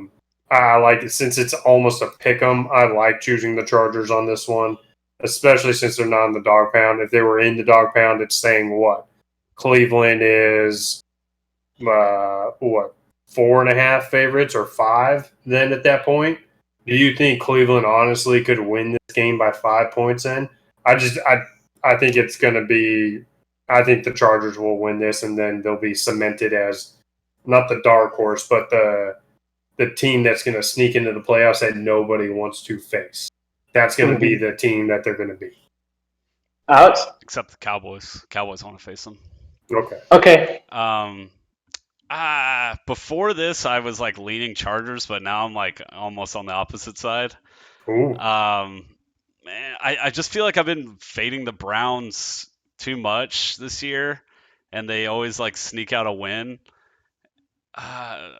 like it since it's almost a pick 'em. I like choosing the Chargers on this one, especially since they're not in the dog pound. If they were in the dog pound, it's saying what? Cleveland is what 4.5 favorites or 5 then at that point. Do you think Cleveland honestly could win this game by 5 points then? I think it's going to be – I think the Chargers will win this, and then they'll be cemented as not the dark horse, but the team that's going to sneak into the playoffs that nobody wants to face. That's going to be the team that they're going to be. Alex? Except the Cowboys. Cowboys want to face them. Okay. Before this, I was like leaning Chargers, but now I'm like almost on the opposite side. Ooh. Man, I just feel like I've been fading the Browns too much this year, and they always like sneak out a win. I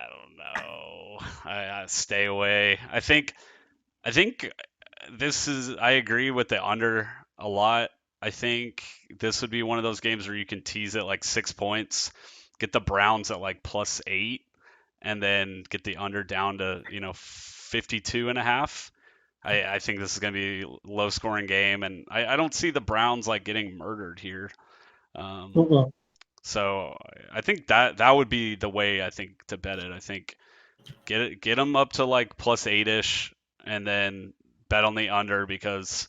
don't know. I stay away. I think this is. I agree with the under a lot. I think this would be one of those games where you can tease it like 6 points, get the Browns at like +8, and then get the under down to 52.5. I think this is going to be a low scoring game, and I don't see the Browns like getting murdered here. So I think that would be the way I think to bet it. I think get them up to like +8ish, and then bet on the under because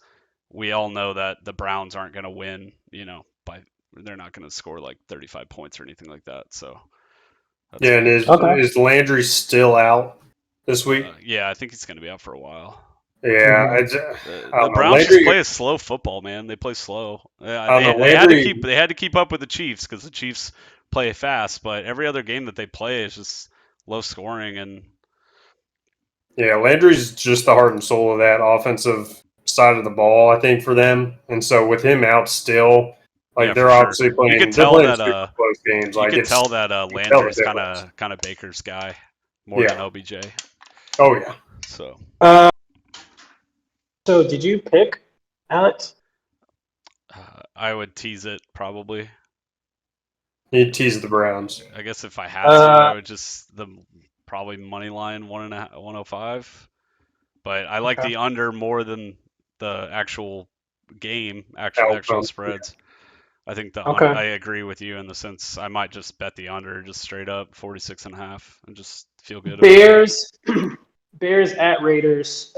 we all know that the Browns aren't going to win. They're not going to score like 35 points or anything like that. So yeah, and is Landry still out this week? Yeah, I think he's going to be out for a while. Yeah, the Browns just play a slow football, man. They play slow. They had to keep up with the Chiefs because the Chiefs play fast, but every other game that they play is just low scoring. And yeah, Landry's just the heart and soul of that offensive side of the ball, I think, for them. And so with him out still, they're obviously playing. You could tell that close games. You could tell that Landry's kind of Baker's guy more than OBJ. Oh yeah. So did you pick Alex? I would tease it probably. You'd tease the Browns. I guess if I had to, I would just probably money line 105. But I like the under more than the actual game, actual spreads. I think I agree with you in the sense I might just bet the under just straight up 46.5 and just feel good. Bears at Raiders.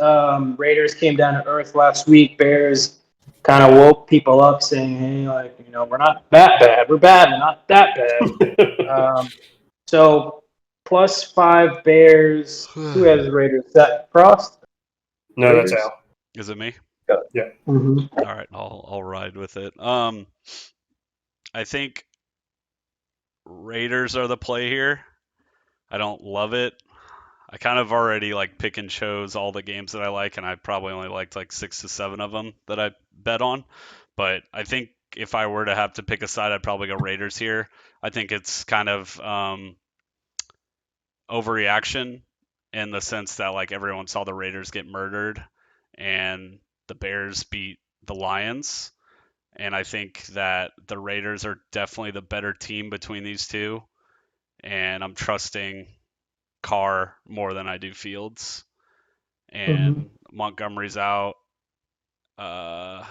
Raiders came down to earth last week. Bears kind of woke people up saying, hey, we're not that bad. We're bad, but not that bad. So +5 Bears. Who has the Raiders? Is that Frost? No, Raiders? That's Al. Is it me? Yeah. Mm-hmm. All right, I'll ride with it. I think Raiders are the play here. I don't love it. I kind of already pick and chose all the games that I like, and I probably only liked 6 to 7 of them that I bet on. But I think if I were to have to pick a side, I'd probably go Raiders here. I think it's kind of overreaction in the sense that everyone saw the Raiders get murdered and the Bears beat the Lions. And I think that the Raiders are definitely the better team between these two. And I'm trusting Carr more than I do Fields. And Montgomery's out. I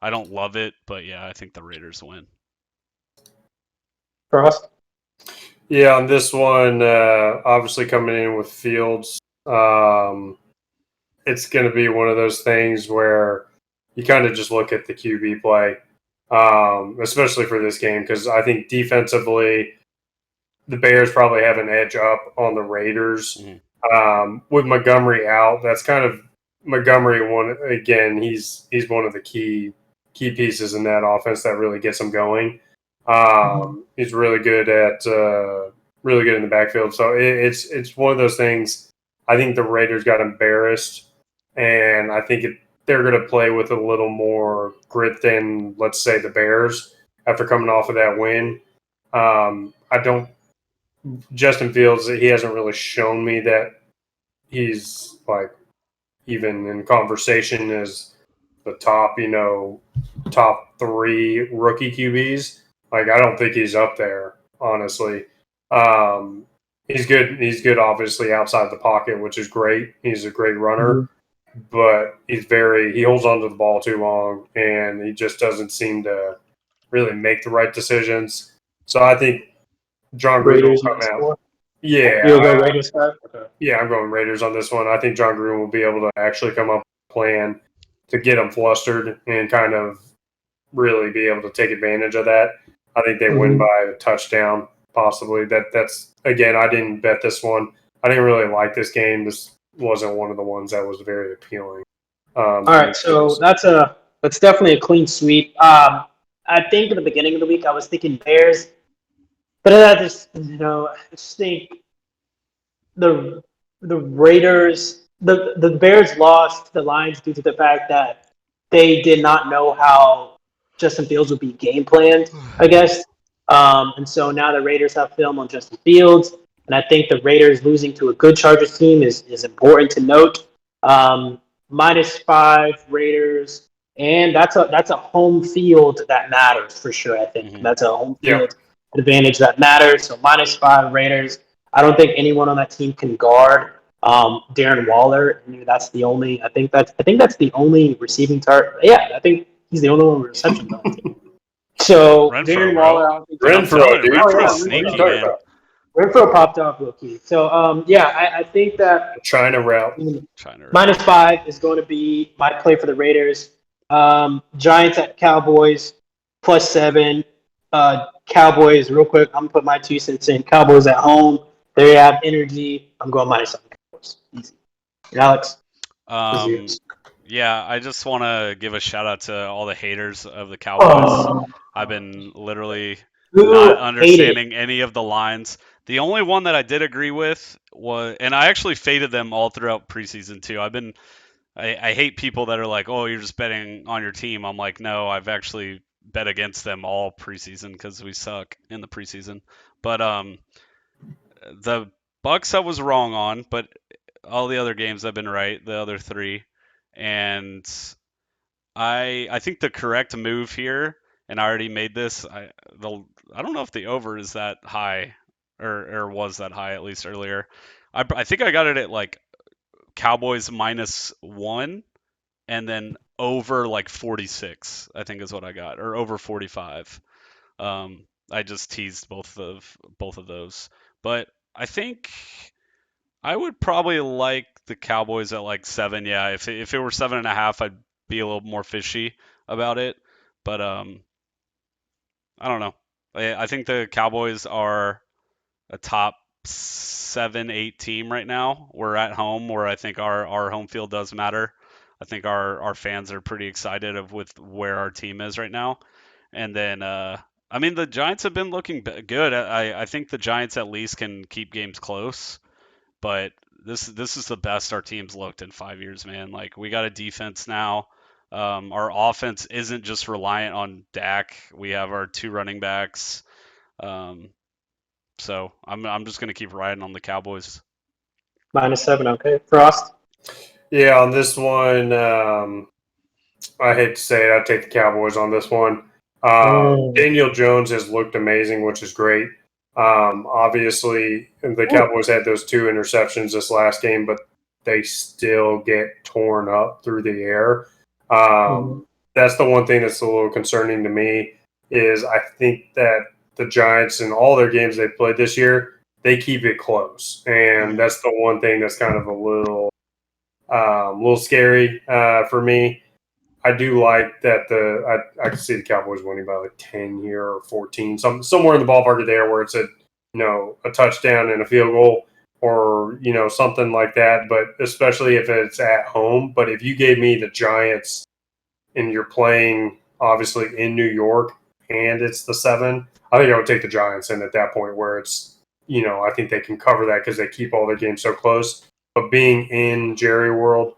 don't love it, but yeah, I think the Raiders win. Frost? Yeah, on this one, obviously coming in with Fields, it's going to be one of those things where you kind of just look at the QB play, especially for this game, because I think defensively, the Bears probably have an edge up on the Raiders. Mm-hmm. With Montgomery out, that's kind of Montgomery one again. He's one of the key pieces in that offense that really gets them going. He's really good in the backfield. So it's one of those things. I think the Raiders got embarrassed, and I think they're going to play with a little more grit than, let's say, the Bears after coming off of that win. Justin Fields, he hasn't really shown me that he's even in conversation as the top 3 rookie QBs. I don't think he's up there, honestly. He's good. He's good, obviously, outside the pocket, which is great. He's a great runner, but he holds on to the ball too long, and he just doesn't seem to really make the right decisions. So I think John Gruden will come out. Yeah. You'll go Raiders 5? Okay. Yeah, I'm going Raiders on this one. I think John Gruden will be able to actually come up with a plan to get them flustered and kind of really be able to take advantage of that. I think they win by a touchdown, possibly. That's again, I didn't bet this one. I didn't really like this game. This wasn't one of the ones that was very appealing. All right, so that's definitely a clean sweep. I think at the beginning of the week I was thinking Bears. But I just think the Raiders, the Bears lost the Lions due to the fact that they did not know how Justin Fields would be game planned, I guess. And so now the Raiders have film on Justin Fields, and I think the Raiders losing to a good Chargers team is important to note. -5 Raiders, and that's a home field that matters for sure. I think that's a home field advantage that matters. So -5 Raiders. I don't think anyone on that team can guard Darren Waller. That's the only. I think that's the only receiving target. Yeah, I think he's the only one with receptions on the team. So Darren Waller, I don't think Renfro's sneaky, man. Renfro popped off real key. So I think that China route -5 is going to be my play for the Raiders. Giants at Cowboys +7. Cowboys, real quick. I'm gonna put my 2 cents in. Cowboys at home. They have energy. I'm going -7 Cowboys. Easy. Alex. Yeah, I just want to give a shout out to all the haters of the Cowboys. I've been literally not understanding any of the lines. The only one that I did agree with was, and I actually faded them all throughout preseason too. I hate people that are like, oh, you're just betting on your team. I'm like, no, I've actually bet against them all preseason because we suck in the preseason. But the Bucks I was wrong on, but all the other games I've been right, the other 3. And I think the correct move here, and I already made this. I don't know if the over is that high, or was that high at least earlier. I think I got it at like Cowboys -1, and then over like 46. I think is what I got, or over 45. I just teased both of those, but I think I would probably like the Cowboys at like 7. Yeah, if it were 7.5, I'd be a little more fishy about it. But I don't know. I think the Cowboys are a top 7, 8 team right now. We're at home, where I think our home field does matter. I think our fans are pretty excited with where our team is right now. And then I mean, the Giants have been looking good. I think the Giants at least can keep games close. But this is the best our team's looked in 5 years, man. Like, we got a defense now. Our offense isn't just reliant on Dak. We have our 2 running backs. So I'm just gonna keep riding on the Cowboys. -7, okay. Frost. Yeah, on this one, I hate to say it, I'd take the Cowboys on this one. Daniel Jones has looked amazing, which is great. Obviously, the Cowboys had those 2 interceptions this last game, but they still get torn up through the air. That's the one thing that's a little concerning to me, is I think that the Giants, in all their games they've played this year, they keep it close. And that's the one thing that's kind of a little scary for me. I do like that I can see the Cowboys winning by like 10 here or 14, somewhere in the ballpark there, where it's a touchdown and a field goal, or something like that. But especially if it's at home. But if you gave me the Giants and you're playing obviously in New York and it's the 7, I think I would take the Giants in at that point, where it's I think they can cover that because they keep all their games so close. But being in Jerry World,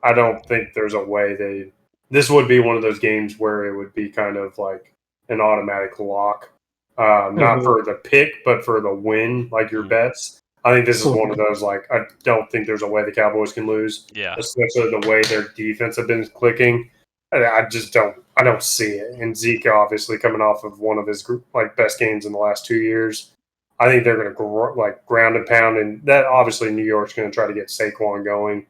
I don't think there's a way this would be one of those games where it would be kind of like an automatic lock, not for the pick, but for the win, like your bets. I think this is one of those, like, I don't think there's a way the Cowboys can lose, especially the way their defense have been clicking. I just don't see it. And Zeke, obviously, coming off of one of his best games in the last 2 years, I think they're going to ground and pound, and that obviously New York's going to try to get Saquon going.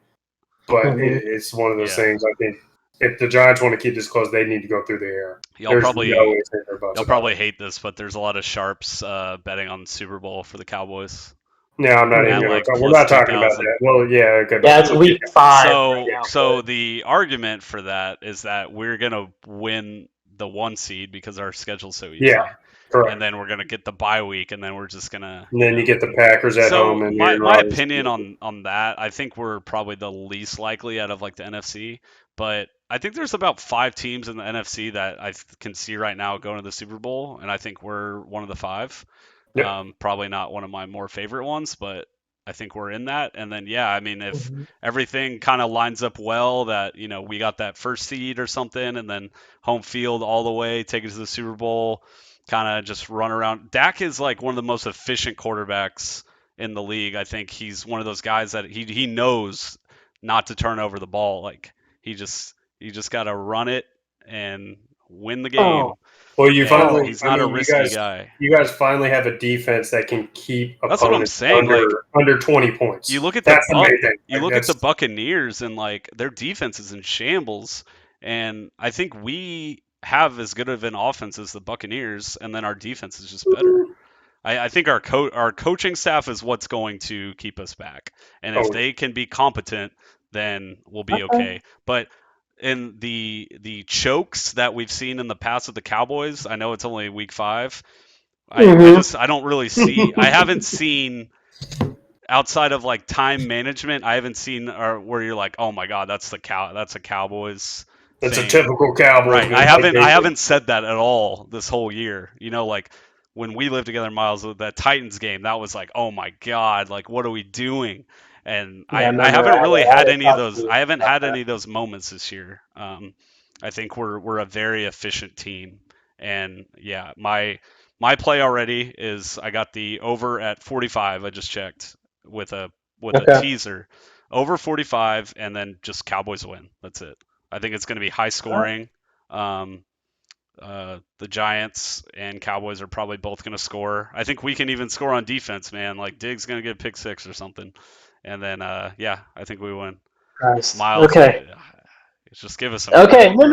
But it's one of those things. I think if the Giants want to keep this close, they need to go through the air. Y'all probably hate this, but there's a lot of sharps betting on the Super Bowl for the Cowboys. No, I'm not even going to. We're not talking about that. Well, yeah, okay. Yeah, it's week 5. So the argument for that is that we're going to win the 1 seed because our schedule's so easy. Yeah, correct. And then we're going to get the bye week, and then we're just going to... And then you get the Packers at home. And my opinion on that, I think we're probably the least likely out of like the NFC. But I think there's about 5 teams in the NFC that I can see right now going to the Super Bowl, and I think we're one of the 5. Yep. Probably not one of my more favorite ones, but I think we're in that. And then, yeah, I mean, if everything kind of lines up well, that, we got that 1st seed or something, and then home field all the way, take it to the Super Bowl, kind of just run around. Dak is like one of the most efficient quarterbacks in the league. I think he's one of those guys that he knows not to turn over the ball. Like you just got to run it and win the game. Oh. Well, he's not a risky guy. You guys finally have a defense that can keep That's what I'm saying. Under 20 points. You look at That's amazing. You look at the Buccaneers and like their defense is in shambles, and I think we have as good of an offense as the Buccaneers, and then our defense is just better. I think our coaching staff is what's going to keep us back, and if they can be competent, then we'll be okay. But in the chokes that we've seen in the past with the Cowboys, I know it's only week 5. I don't really see. I haven't seen outside of like time management. I haven't seen where you're like, oh my god, that's a Cowboys. That's a typical Cowboys. Right. I haven't said that at all this whole year. You know, like when we lived together, Miles, with that Titans game, that was like, oh my god, like what are we doing? And I haven't really had any of those. I haven't had any of those moments this year. I think we're a very efficient team, and yeah, my play already is I got the over at 45. I just checked with a teaser, over 45, and then just Cowboys win. That's it. I think it's going to be high scoring. The Giants and Cowboys are probably both going to score. I think we can even score on defense, man. Like Diggs going to get a pick 6 or something. And then, I think we win. Christ. Miles, okay. Just give us some. Okay. No.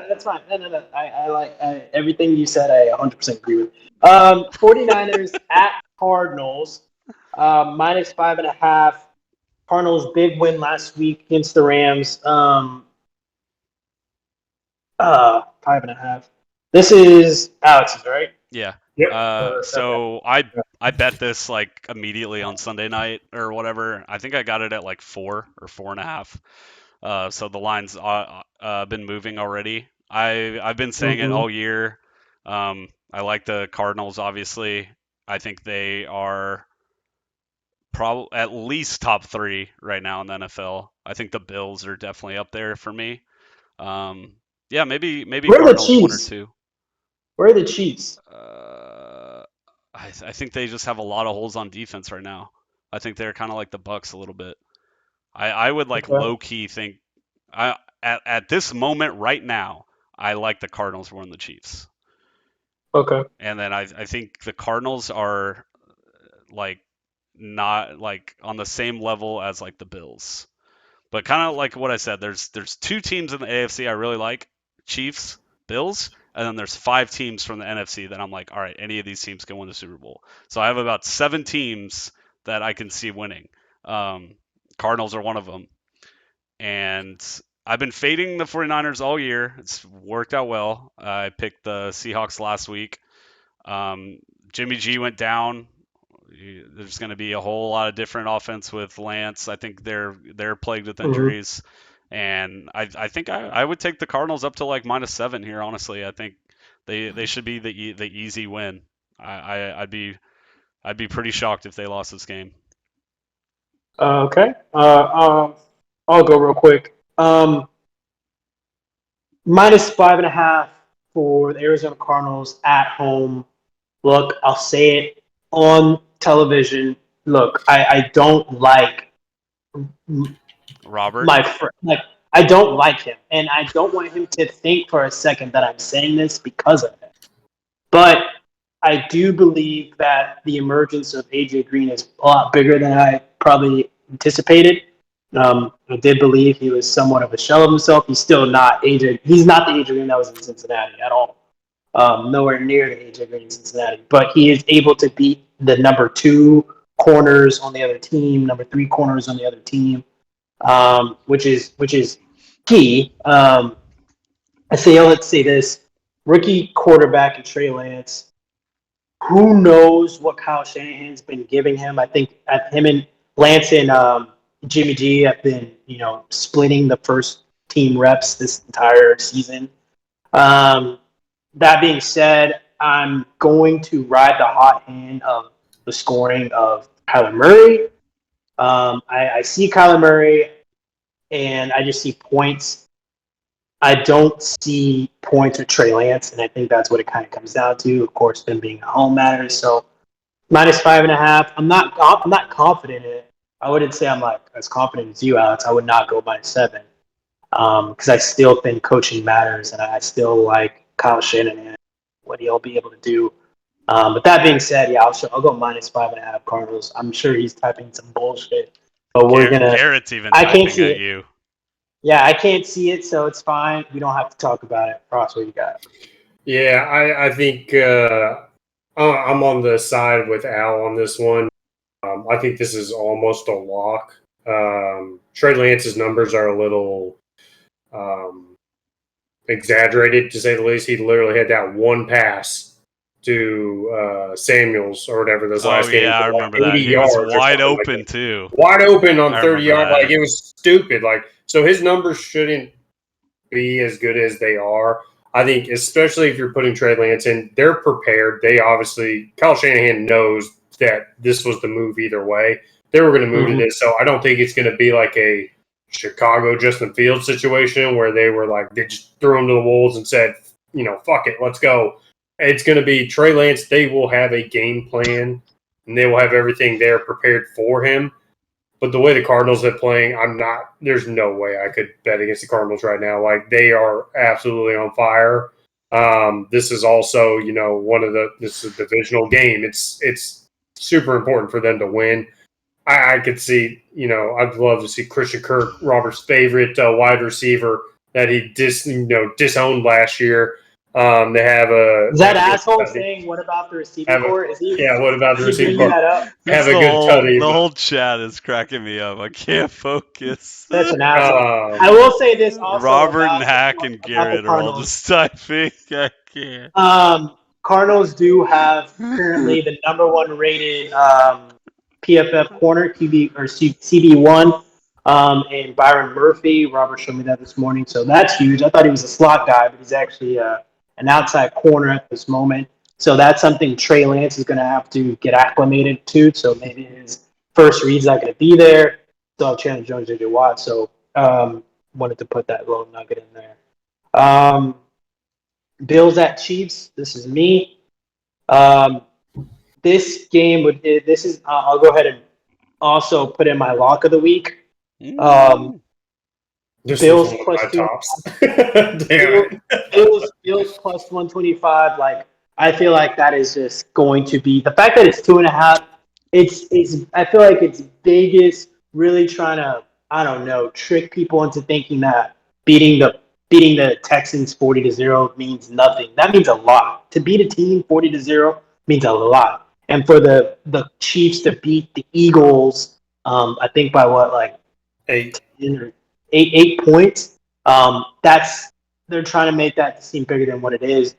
That's fine. No. I like everything you said. I 100% agree with. 49ers at Cardinals, minus 5.5. Cardinals big win last week against the Rams. 5.5. This is Alex's, right? Yeah. Yep. So I bet this like immediately on Sunday night or whatever. I think I got it at like 4 or 4.5. So the line's been moving already. I've been saying it all year. I like the Cardinals, obviously. I think they are probably at least top 3 right now in the NFL. I think the Bills are definitely up there for me. Yeah, maybe Where Cardinals 1 or 2. Where are the Chiefs? I think they just have a lot of holes on defense right now. I think they're kind of like the Bucs a little bit. I would like low key think at this moment right now, I like the Cardinals more than the Chiefs. Okay. And then I think the Cardinals are like not like on the same level as like the Bills. But kind of like what I said, there's 2 teams in the AFC I really like, Chiefs, Bills, and then there's 5 teams from the NFC that I'm like, all right, any of these teams can win the Super Bowl. So I have about 7 teams that I can see winning. Cardinals are one of them. And I've been fading the 49ers all year. It's worked out well. I picked the Seahawks last week. Jimmy G went down. There's going to be a whole lot of different offense with Lance. I think they're plagued with injuries, and I think I would take the Cardinals up to like -7 here. Honestly, I think they should be the easy win. I'd be pretty shocked if they lost this game. Okay. I'll go real quick. -5.5 for the Arizona Cardinals at home. Look, I'll say it on television. Look, I don't like Robert. My friend, I don't like him, and I don't want him to think for a second that I'm saying this because of him. But I do believe that the emergence of AJ Green is a lot bigger than I probably anticipated. I did believe he was somewhat of a shell of himself. He's still not AJ. He's not the AJ Green that was in Cincinnati at all. Nowhere near the AJ Green in Cincinnati. But he is able to beat the number 2 corners on the other team, number 3 corners on the other team, which is key. Let's say this: rookie quarterback in Trey Lance. Who knows what Kyle Shanahan's been giving him? I think him and Lance and Jimmy G have been, splitting the first team reps this entire season. That being said, I'm going to ride the hot hand of the scoring of Kyler Murray. I see Kyler Murray, and I just see points. I don't see points with Trey Lance, and I think that's what it kind of comes down to. Of course, them being at home matters. So -5.5. I'm not confident in it. I wouldn't say I'm like as confident as you, Alex. I would not go -7 because I still think coaching matters, and I still like Kyle Shanahan, what he'll be able to do. But that being said, yeah, I'll go -5.5 Cardinals. I'm sure he's typing some bullshit, but we're gonna. Garrett's even I typing can't see at it. you. Yeah, I can't see it, so it's fine. We don't have to talk about it. Ross, what you got? Yeah, I think I'm on the side with Al on this one. I think this is almost a lock. Trey Lance's numbers are a little exaggerated, to say the least. He literally had that one pass to Samuels or whatever this last game. I remember that. He was wide open too. Wide open on 30 yards. Like, it was stupid. Like, so his numbers shouldn't be as good as they are. I think, especially if you're putting Trey Lance in, they're prepared. They obviously, Kyle Shanahan knows that this was the move either way. They were going to move to this, so I don't think it's going to be like a Chicago Justin Fields situation where they were like, they just threw him to the wolves and said, fuck it, let's go. It's going to be Trey Lance. They will have a game plan, and they will have everything there prepared for him. But the way the Cardinals are playing, there's no way I could bet against the Cardinals right now. Like, they are absolutely on fire. This is also, this is a divisional game. It's super important for them to win. I could see, I'd love to see Christian Kirk, Robert's favorite wide receiver that he disowned last year. They have a. Is that asshole saying, what about the receiving core? What about the receiving core? Have a good tutty. The whole chat is cracking me up. I can't focus. That's an asshole. I will say this also. Robert and Hack and Garrett are all just typing. I can't. Cardinals do have currently the number 1 rated PFF corner, QB or CB1, and Byron Murphy. Robert showed me that this morning, so that's huge. I thought he was a slot guy, but he's actually an outside corner at this moment. So that's something Trey Lance is going to have to get acclimated to. So maybe his first read's not going to be there. Still have Chandler Jones, J.J. Watt. So wanted to put that little nugget in there. Bills at Chiefs. This is me. This game I'll go ahead and also put in my lock of the week. Bills plus 2. Bills plus 125. Like, I feel like that is just going to be the fact that it's 2.5. It's I feel like it's Vegas really trying to trick people into thinking that beating the Texans 40-0 means nothing. That means a lot. To beat a team 40-0 means a lot. And for the Chiefs to beat the Eagles, I think by what, like 8 points. They're trying to make that seem bigger than what it is.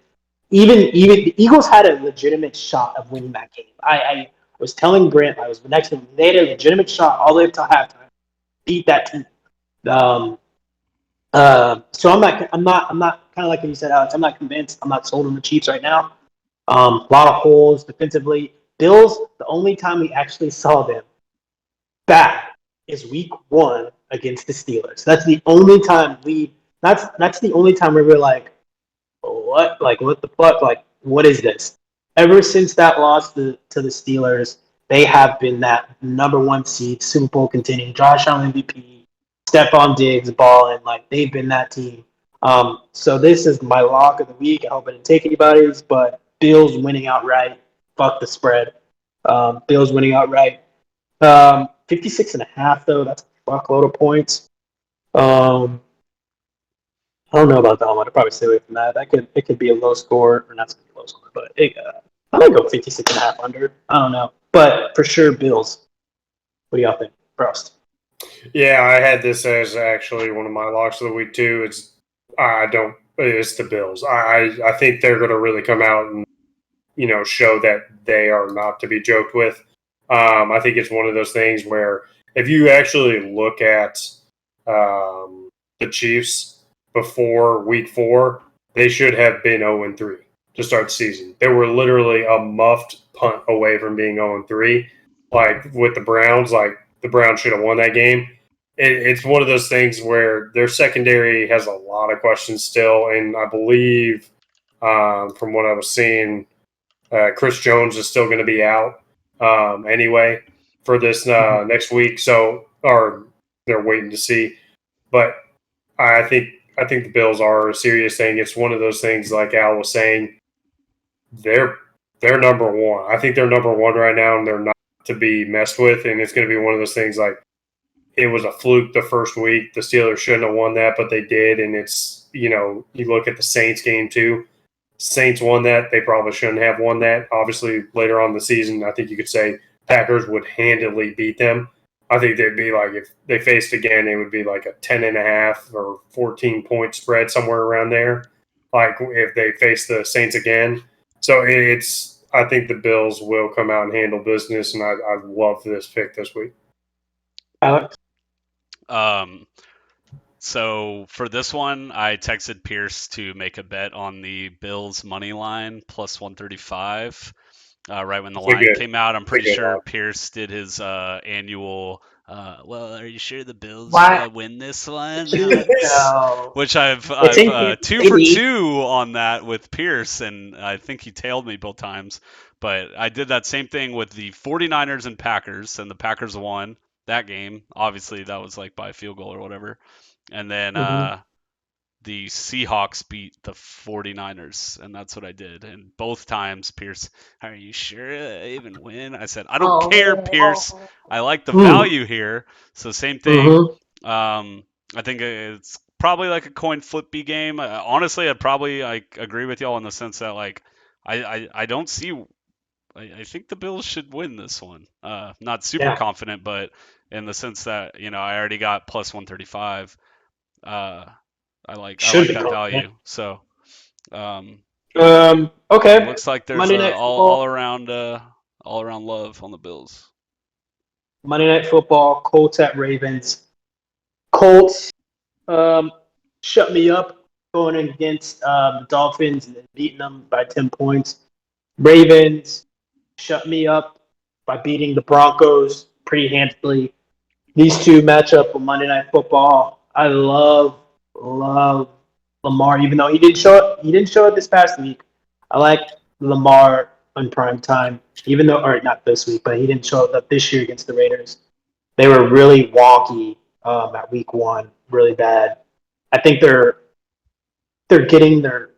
Even the Eagles had a legitimate shot of winning that game. I was telling Grant, I was next to him, they had a legitimate shot all the way up to halftime, beat that team. So I'm not kind of like you said, Alex. I'm not convinced. I'm not sold on the Chiefs right now. A lot of holes defensively. Bills, the only time we actually saw them back is week 1 against the Steelers. That's the only time that's the only time we were like, what? Like, what the fuck? Like, what is this? Ever since that loss to the Steelers, they have been that number 1 seed, Super Bowl contending, Josh Allen MVP, Stephon Diggs balling. Like, they've been that team. So this is my lock of the week. I hope I didn't take anybody's, but Bills winning outright. Fuck the spread. Bills winning outright. 56.5 though. That's a fuckload of points. I don't know about that one. I'd probably stay away from that. It could be a low score, or not a low score, but I might go 56.5 under. I don't know, but for sure Bills. What do y'all think, Frost? Yeah, I had this as actually one of my locks of the week too. It's the Bills. I think they're going to really come out and show that they are not to be joked with. I think it's one of those things where if you actually look at the Chiefs before week 4, they should have been 0-3 to start the season. They were literally a muffed punt away from being 0-3. Like with the Browns, like the Browns should have won that game. it's one of those things where their secondary has a lot of questions still, and I believe from what I was seeing, Chris Jones is still going to be out anyway for this next week. So, or they're waiting to see. But I think the Bills are a serious thing. It's one of those things, like Al was saying, they're number one. I think they're number one right now, and they're not to be messed with. And it's going to be one of those things like it was a fluke the first week. The Steelers shouldn't have won that, but they did. And it's, you look at the Saints game too. Saints won that. They probably shouldn't have won that. Obviously, later on in the season, I think you could say Packers would handily beat them. I think they'd be like, if they faced again, it would be like a 10.5 or 14-point spread, somewhere around there, like if they face the Saints again. So I think the Bills will come out and handle business, and I love this pick this week. Alex? So for this one, I texted Pierce to make a bet on the Bills money line plus 135. Right when the line came out, I'm pretty sure Pierce did his annual. Well, are you sure the Bills win this one? Which I've 2 for 2 on that with Pierce, and I think he tailed me both times. But I did that same thing with the 49ers and Packers, and the Packers won that game. Obviously, that was like by a field goal or whatever. And then the Seahawks beat the 49ers, and that's what I did. And both times, Pierce, are you sure they even win? I said, I don't care, Pierce. I like the value here. So same thing. I think it's probably like a coin flippy game. Honestly, I'd probably agree with y'all in the sense that like I don't see. I think the Bills should win this one. Not super confident, but in the sense that I already got plus 135. I like that value. So, okay. Looks like there's all around love on the Bills. Monday Night Football, Colts at Ravens. Colts shut me up going against the Dolphins and beating them by 10 points. Ravens shut me up by beating the Broncos pretty handily. These two match up on Monday Night Football. I love Lamar, even though he didn't show up this past week. I like Lamar on prime time, even though, or not this week, but he didn't show up this year against the Raiders. They were really wonky at week 1, really bad. I think they're getting their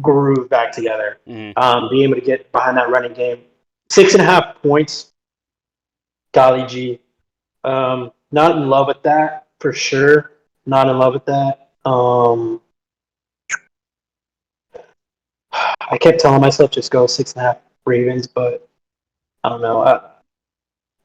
groove back together. Being able to get behind that running game. 6.5 points. Golly gee. Not in love with that, for sure. Not in love with that. I kept telling myself just go 6.5 Ravens, but I don't know.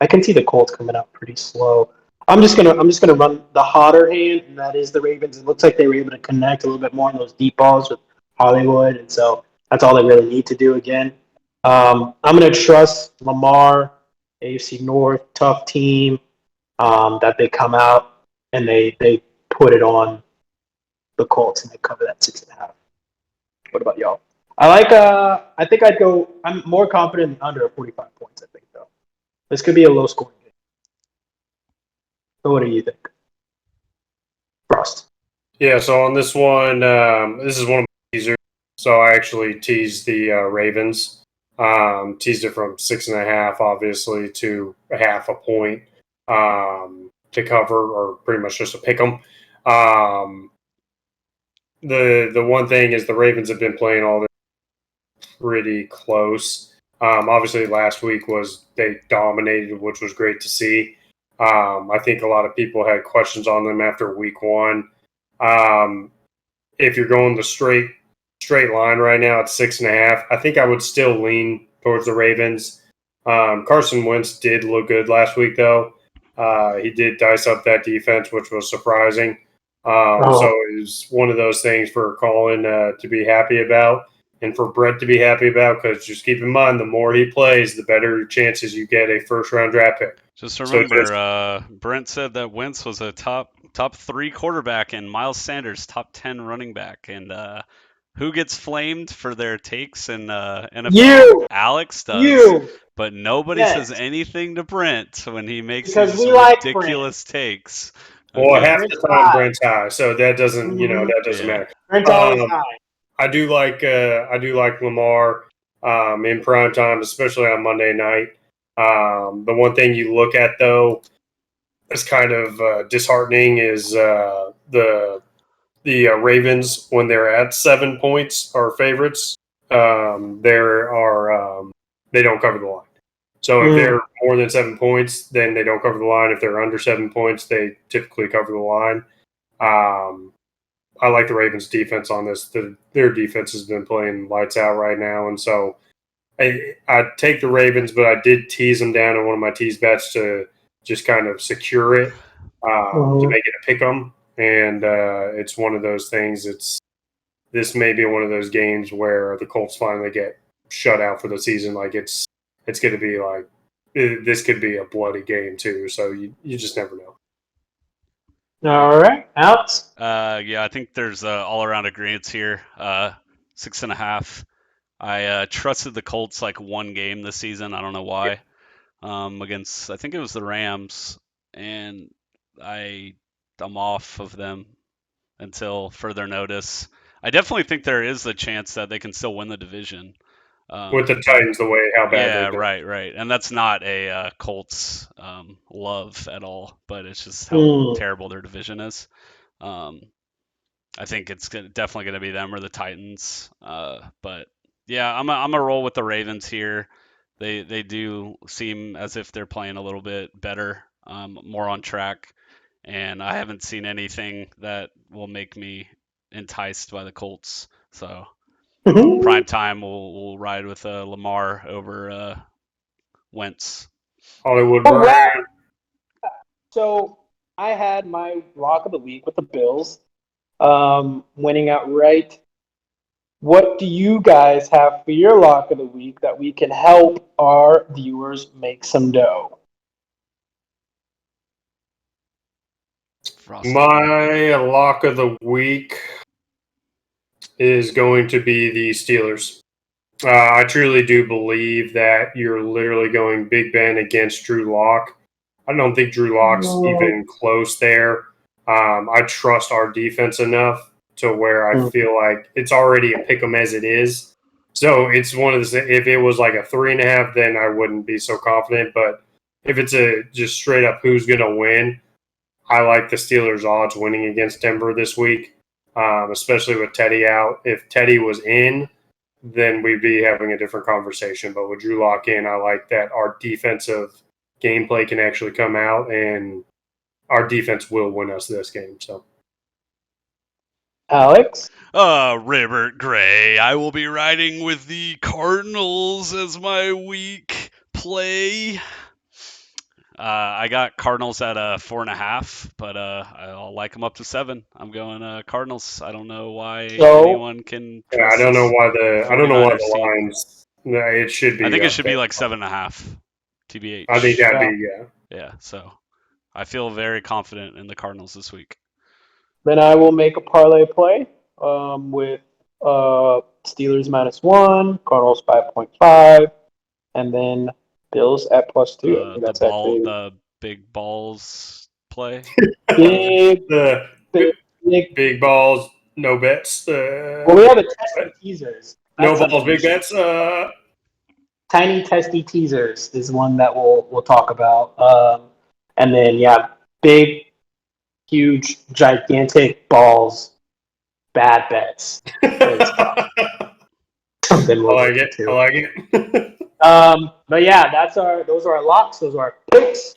I can see the Colts coming out pretty slow. I'm just gonna run the hotter hand, and that is the Ravens. It looks like they were able to connect a little bit more on those deep balls with Hollywood, and so that's all they really need to do again. I'm gonna trust Lamar, AFC North, tough team, that they come out and they put it on the Colts and they cover that 6.5. What about y'all? I think I'm more confident under 45 points, I think, though. This could be a low scoring game. So what do you think? Frost. Yeah, so on this one, this is one of my teasers. So I actually teased the Ravens. Teased it from 6.5, obviously, to 0.5 point to cover, or pretty much just to pick them. The one thing is the Ravens have been playing all this pretty close. Obviously, last week they dominated, which was great to see. I think a lot of people had questions on them after week 1. If you're going the straight line right now at 6.5, I think I would still lean towards the Ravens. Carson Wentz did look good last week, though. He did dice up that defense, which was surprising. So it was one of those things for Colin to be happy about, and for Brett to be happy about, because just keep in mind, the more he plays, the better chances you get a first-round draft pick. Just remember, Brent said that Wentz was a top 3 quarterback and Miles Sanders top 10 running back. And who gets flamed for their takes in NFL? You! Alex does. You! But nobody says anything to Brent when he makes because these ridiculous takes. Well, half the time Brent's high, so that doesn't matter. Brent's always high. I do like Lamar in prime time, especially on Monday night. The one thing you look at though, is kind of disheartening is the Ravens when they're at 7 points are favorites. They don't cover the line. So if they're more than 7 points, then they don't cover the line. If they're under 7 points, they typically cover the line. I like the Ravens' defense on this. Their defense has been playing lights out right now, and so I take the Ravens, but I did tease them down in one of my tease bets to just kind of secure it to make it a pick 'em. And it's one of those things. This may be one of those games where the Colts finally get shut out for the season. Like it's going to be like this could be a bloody game too. So you just never know. All right, Alex. Yeah, I think there's all around agreement here. 6.5. I trusted the Colts like one game this season. I don't know why. Against I think it was the Rams, and I'm off of them until further notice. I definitely think there is a chance that they can still win the division. With the Titans, the way how bad they've been. right, and that's not a Colts love at all, but it's just how terrible their division is. I think it's definitely going to be them or the Titans. But yeah, I'm a roll with the Ravens here. They do seem as if they're playing a little bit better, more on track, and I haven't seen anything that will make me enticed by the Colts. So prime time, we'll ride with Lamar over Wentz. Hollywood Brown. So I had my lock of the week with the Bills, winning outright. What do you guys have for your lock of the week that we can help our viewers make some dough? My lock of the week is going to be the Steelers. I truly do believe that you're literally going Big Ben against Drew Lock. I don't think Drew Lock's even close there. I trust our defense enough to where I feel like it's already a pick 'em as it is. So it's one of the. If it was like a 3.5, then I wouldn't be so confident. But if it's a just straight up who's going to win, I like the Steelers' odds winning against Denver this week, especially with Teddy out. If Teddy was in, then we'd be having a different conversation. But with Drew Lock in, I like that our defensive gameplay can actually come out, and our defense will win us this game. So, Alex? Robert Gray. I will be riding with the Cardinals as my week play. I got Cardinals at 4.5, but I'll like them up to 7. I'm going Cardinals. I don't know why anyone can. Yeah, I don't know why the lines. No, it should be. I think it should be like 7.5. TBH. I think that'd be Yeah. So I feel very confident in the Cardinals this week. Then I will make a parlay play with Steelers -1, Cardinals 5.5, and then Bills at +2. The big balls play. Big balls, no bets. Well, we have a test of teasers. No balls, big bets. Tiny testy teasers is one that we'll talk about. And then big, huge, gigantic balls, bad bets. I like it. But yeah, those are our locks. Those are our picks.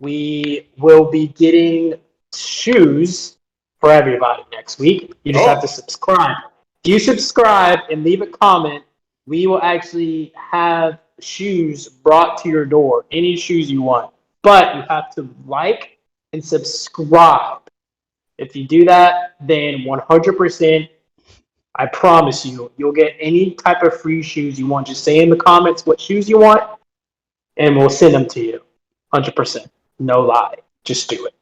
We will be getting shoes for everybody next week. You just have to subscribe. If you subscribe and leave a comment, we will actually have shoes brought to your door. Any shoes you want. But you have to like and subscribe. If you do that, then 100%, I promise you'll get any type of free shoes you want. Just say in the comments what shoes you want, and we'll send them to you. 100%. No lie. Just do it.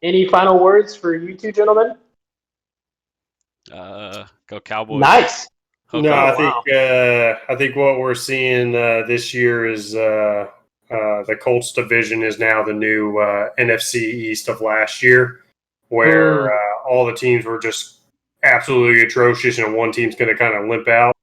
Any final words for you two gentlemen? Go Cowboys. Nice. I think what we're seeing this year is the Colts division is now the new NFC East of last year, where all the teams were just absolutely atrocious, and one team's going to kind of limp out.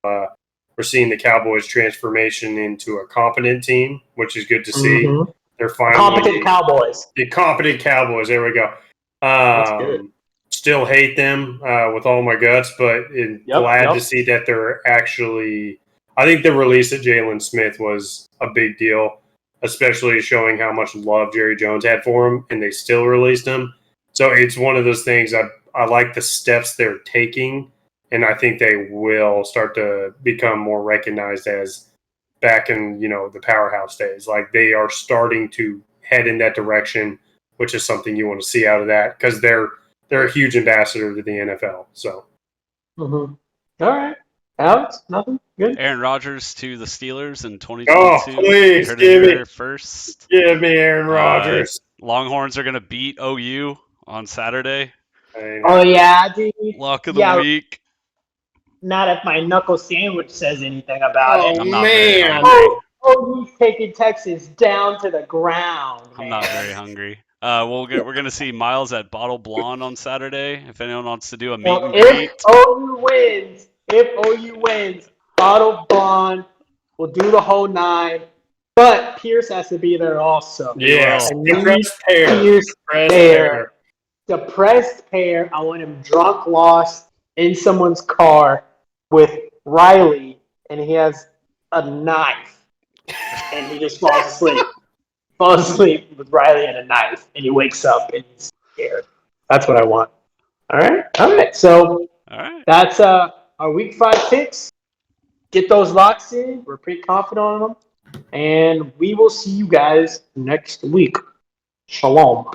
We're seeing the Cowboys' transformation into a competent team, which is good to see. Mm-hmm. They're finally competent Cowboys. The competent Cowboys. There we go. That's good. Still hate them with all my guts, but glad to see that they're actually. I think the release of Jalen Smith was a big deal, especially showing how much love Jerry Jones had for him, and they still released him. So it's one of those things. I like the steps they're taking, and I think they will start to become more recognized as back in the powerhouse days. Like they are starting to head in that direction, which is something you want to see out of that because they're a huge ambassador to the NFL. So, all right, Alex, nothing good. Aaron Rodgers to the Steelers in 2022. Oh, please give me first. Give me Aaron Rodgers. Longhorns are going to beat OU on Saturday. Oh yeah, dude. Lock of the week. Not if my knuckle sandwich says anything about it. I'm not very hungry. OU's taking Texas down to the ground. I'm not very hungry. We're going to see Miles at Bottle Blonde on Saturday. If anyone wants to do a meet and greet. If OU wins, Bottle Blonde will do the whole 9. But Pierce has to be there also. Yes. Depressed pair. I want him drunk, lost in someone's car with Riley, and he has a knife, and he just falls asleep. With Riley and a knife, and he wakes up and he's scared. That's what I want. All right. So that's our Week 5 picks. Get those locks in. We're pretty confident on them, and we will see you guys next week. Shalom.